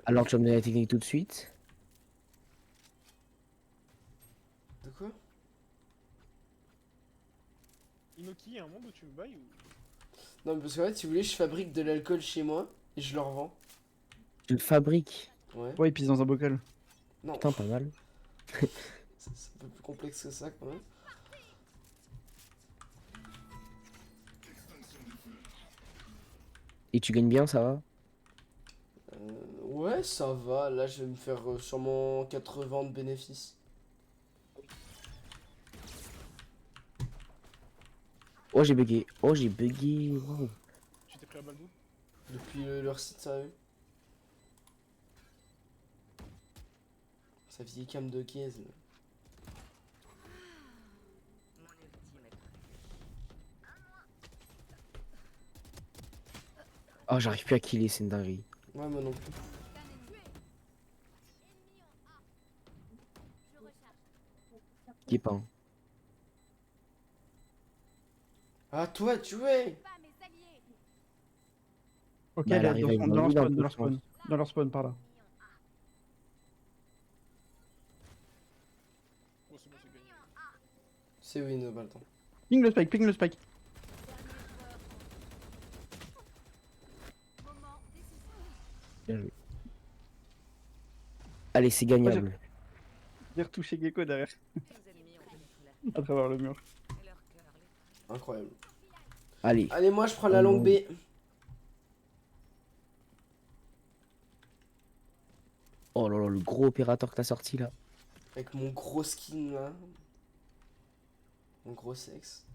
Alors tu vas me donner la technique tout de suite. De quoi? Inoki, y'a un monde où tu me bailles ou. Non mais parce qu'en fait, si vous voulez, je fabrique de l'alcool chez moi et je le revends. Tu le fabriques. Ouais. Ouais, il pisse dans un bocal. Non, Putain, pas mal. c'est un peu plus complexe que ça quand même. Et tu gagnes bien, ça va? Ouais, ça va. Là, je vais me faire sûrement 80 de bénéfices. Oh, j'ai bugué. Oh, j'ai bugué. Wow. Tu t'es pris à balle d'où? Depuis leur site sérieux. Sa vieille cam de caisse. Oh, j'arrive plus à killer, c'est une dinguerie. Ouais, moi non plus. Qui est pas un. Ah, toi, tu es! Pas mes alliés. Ok, Bah, elle elle est arrive avec dans un leur loup dans spawn, le dans leur sens. spawn. Dans leur spawn, par là. Oh, c'est bon, c'est gagné. C'est win, pas le temps. Ping le spike, ping le spike. Moment décisif. Bien joué. Allez, c'est gagnable. J'ai retouché Gecko derrière, Nos ennemis ont pénétré la à travers le mur. et leur cœur les Incroyable. Allez. Allez, moi, je prends la longue B. Oh là là, le gros opérateur que t'as sorti là. Avec mon gros skin là. Mon gros sexe.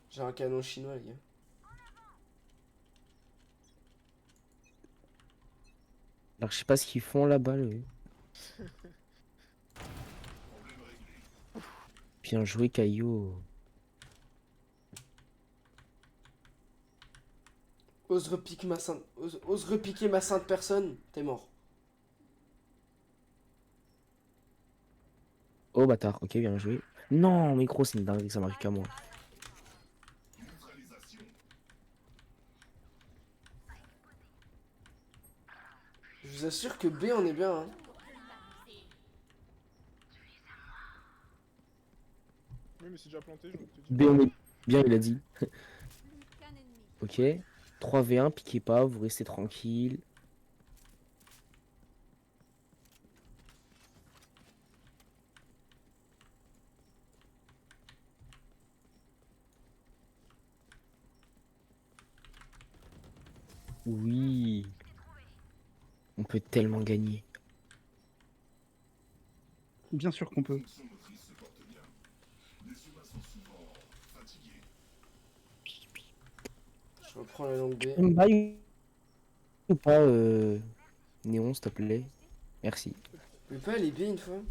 J'ai un canon chinois, les gars. Alors, je sais pas ce qu'ils font là-bas, eux. Bien joué, Caillou. Ose repiquer ose repiquer ma sainte personne, t'es mort. Oh, bâtard. Ok, bien joué. Non, mais gros, c'est une dinguerie, ça marque qu'à moi. Je vous assure que B, on est bien, hein. Oui, mais c'est déjà planté, je vais te dire. B, on est bien, il a dit. Plus qu'un ennemi. Ok. 3v1, piquez pas, vous restez tranquille. Oui. On peut tellement gagner. Bien sûr qu'on peut. Je reprends la langue B. On baille ou pas, Néon, s'il te plaît. Merci. Mais pas aller B une fois.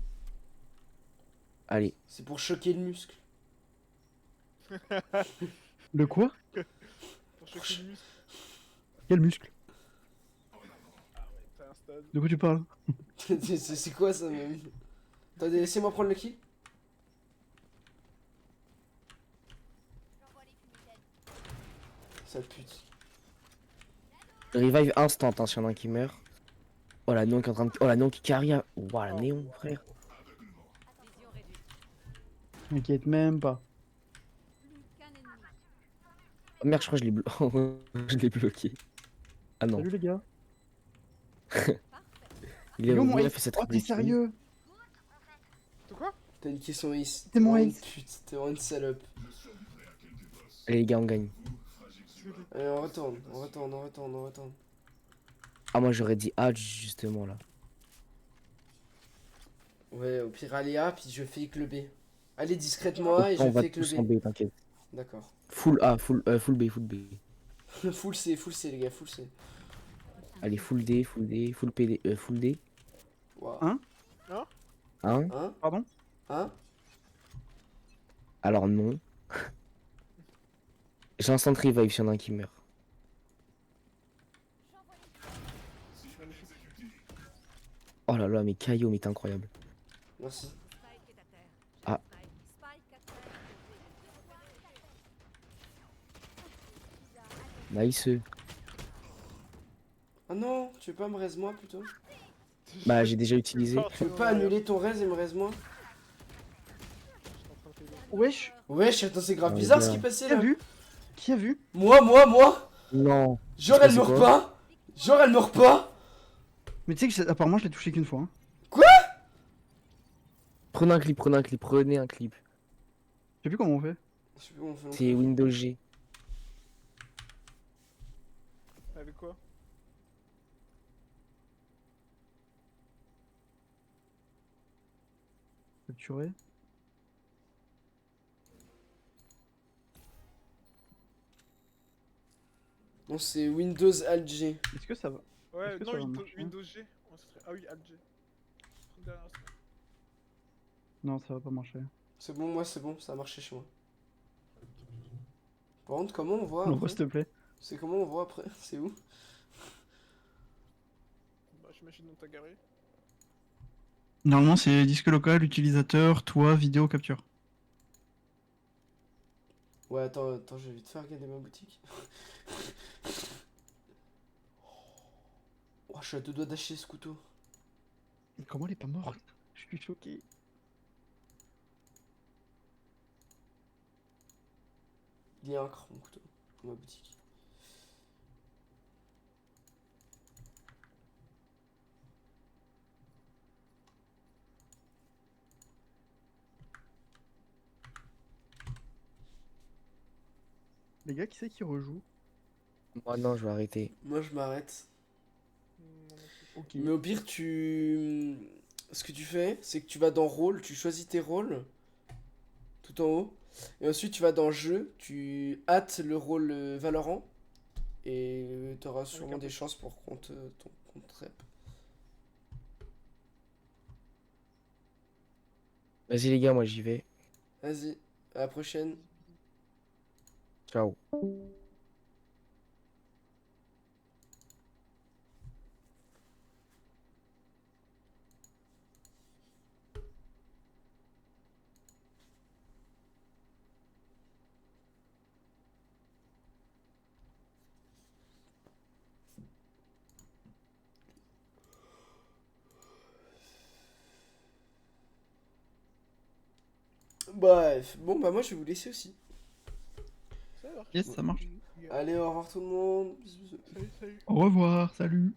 Allez. C'est pour choquer le muscle. Le quoi? Pour choquer le muscle. Quel muscle? T'as un stade. De quoi tu parles? C'est quoi ça même? Attendez, laissez-moi prendre le kill. Sale pute. Revive instant, hein, s'il y en a un qui meurt. Oh la Néon qui est en train de... Oh la Néon qui carry. Oh la Néon, frère. Vision réduite. T'inquiète même pas. Plus qu'un ennemi. Oh merde, je crois que je l'ai bloqué. Ah non. Salut les gars. Il est Yo, mon il a ace. fait cette Oh, t'es sérieux? De quoi? T'as une question ace. T'es mon vraiment une ace. pute, t'es vraiment une salope. Allez les gars, on gagne. Allez, on retourne, on retourne, on retourne, on retourne. Ah moi j'aurais dit A justement là. Ouais, au pire, allez A, puis je fais que le B. Allez discrètement A et On je va fais que tous le en B. B, t'inquiète. D'accord. Full A, full B, full B. Full C les gars, full C. Allez, full D, full D, full PD, full D. Waouh. Hein? Hein? Hein? Pardon? Hein? Alors non. J'ai instant revive s'il y en a un qui meurt. Oh là là, mais Caillou, mais t'es incroyable. Merci. Spike est à terre. Ah. Spike à terre. Nice. Ah non, tu veux pas me raise moi plutôt? Bah j'ai déjà utilisé. Tu veux pas annuler ton raise et me raise moi? Wesh. Wesh, attends, c'est grave Oh, bizarre les ce gars. qui est passé Qui a là. vu? Qui a vu? Moi. Non. Genre C'est elle meurt quoi? pas. Genre elle meurt pas. Mais tu sais que apparemment je l'ai touché qu'une fois. Hein. Prenez un clip, prenez un clip, prenez un clip. Je sais plus comment on fait. Je sais plus comment on fait. C'est Windows G. Avec quoi? Capturer. Non, c'est Windows Alt G. Est-ce que ça va? Ouais, Est-ce que non, ça va Windows, marcher Windows G. Ouais, ça serait- Ah oui, Alt G. Derrière ça. Non, ça va pas marcher. C'est bon, moi c'est bon, ça a marché chez moi. Par contre, comment on voit Non, après? s'il te plaît. C'est comment on voit après? C'est où? Bah, j'imagine dans ta galerie. Normalement, c'est disque local, utilisateur, toi, vidéo, capture. Ouais, attends, je vais vite faire regarder ma boutique. Oh, je suis à deux doigts d'acheter ce couteau. Comment elle est pas morte? Je suis choqué. Il y a un cran, mon couteau, dans ma boutique. Les gars, qui c'est qui rejoue? Moi non, je vais arrêter. Moi je m'arrête. Non, non plus. Ok. Mais au pire, tu. ce que tu fais, c'est que tu vas dans rôle, tu choisis tes rôles, tout en haut, et ensuite tu vas dans jeu, tu hâtes le rôle Valorant, et t'auras sûrement des chances pour qu'on te rep. Vas-y les gars, moi j'y vais. Vas-y, à la prochaine. Ciao. Bref, bon bah moi je vais vous laisser aussi. Ça marche. Yes, ça marche. Allez, au revoir tout le monde. Bisous, bisous. Salut, salut. Au revoir, salut.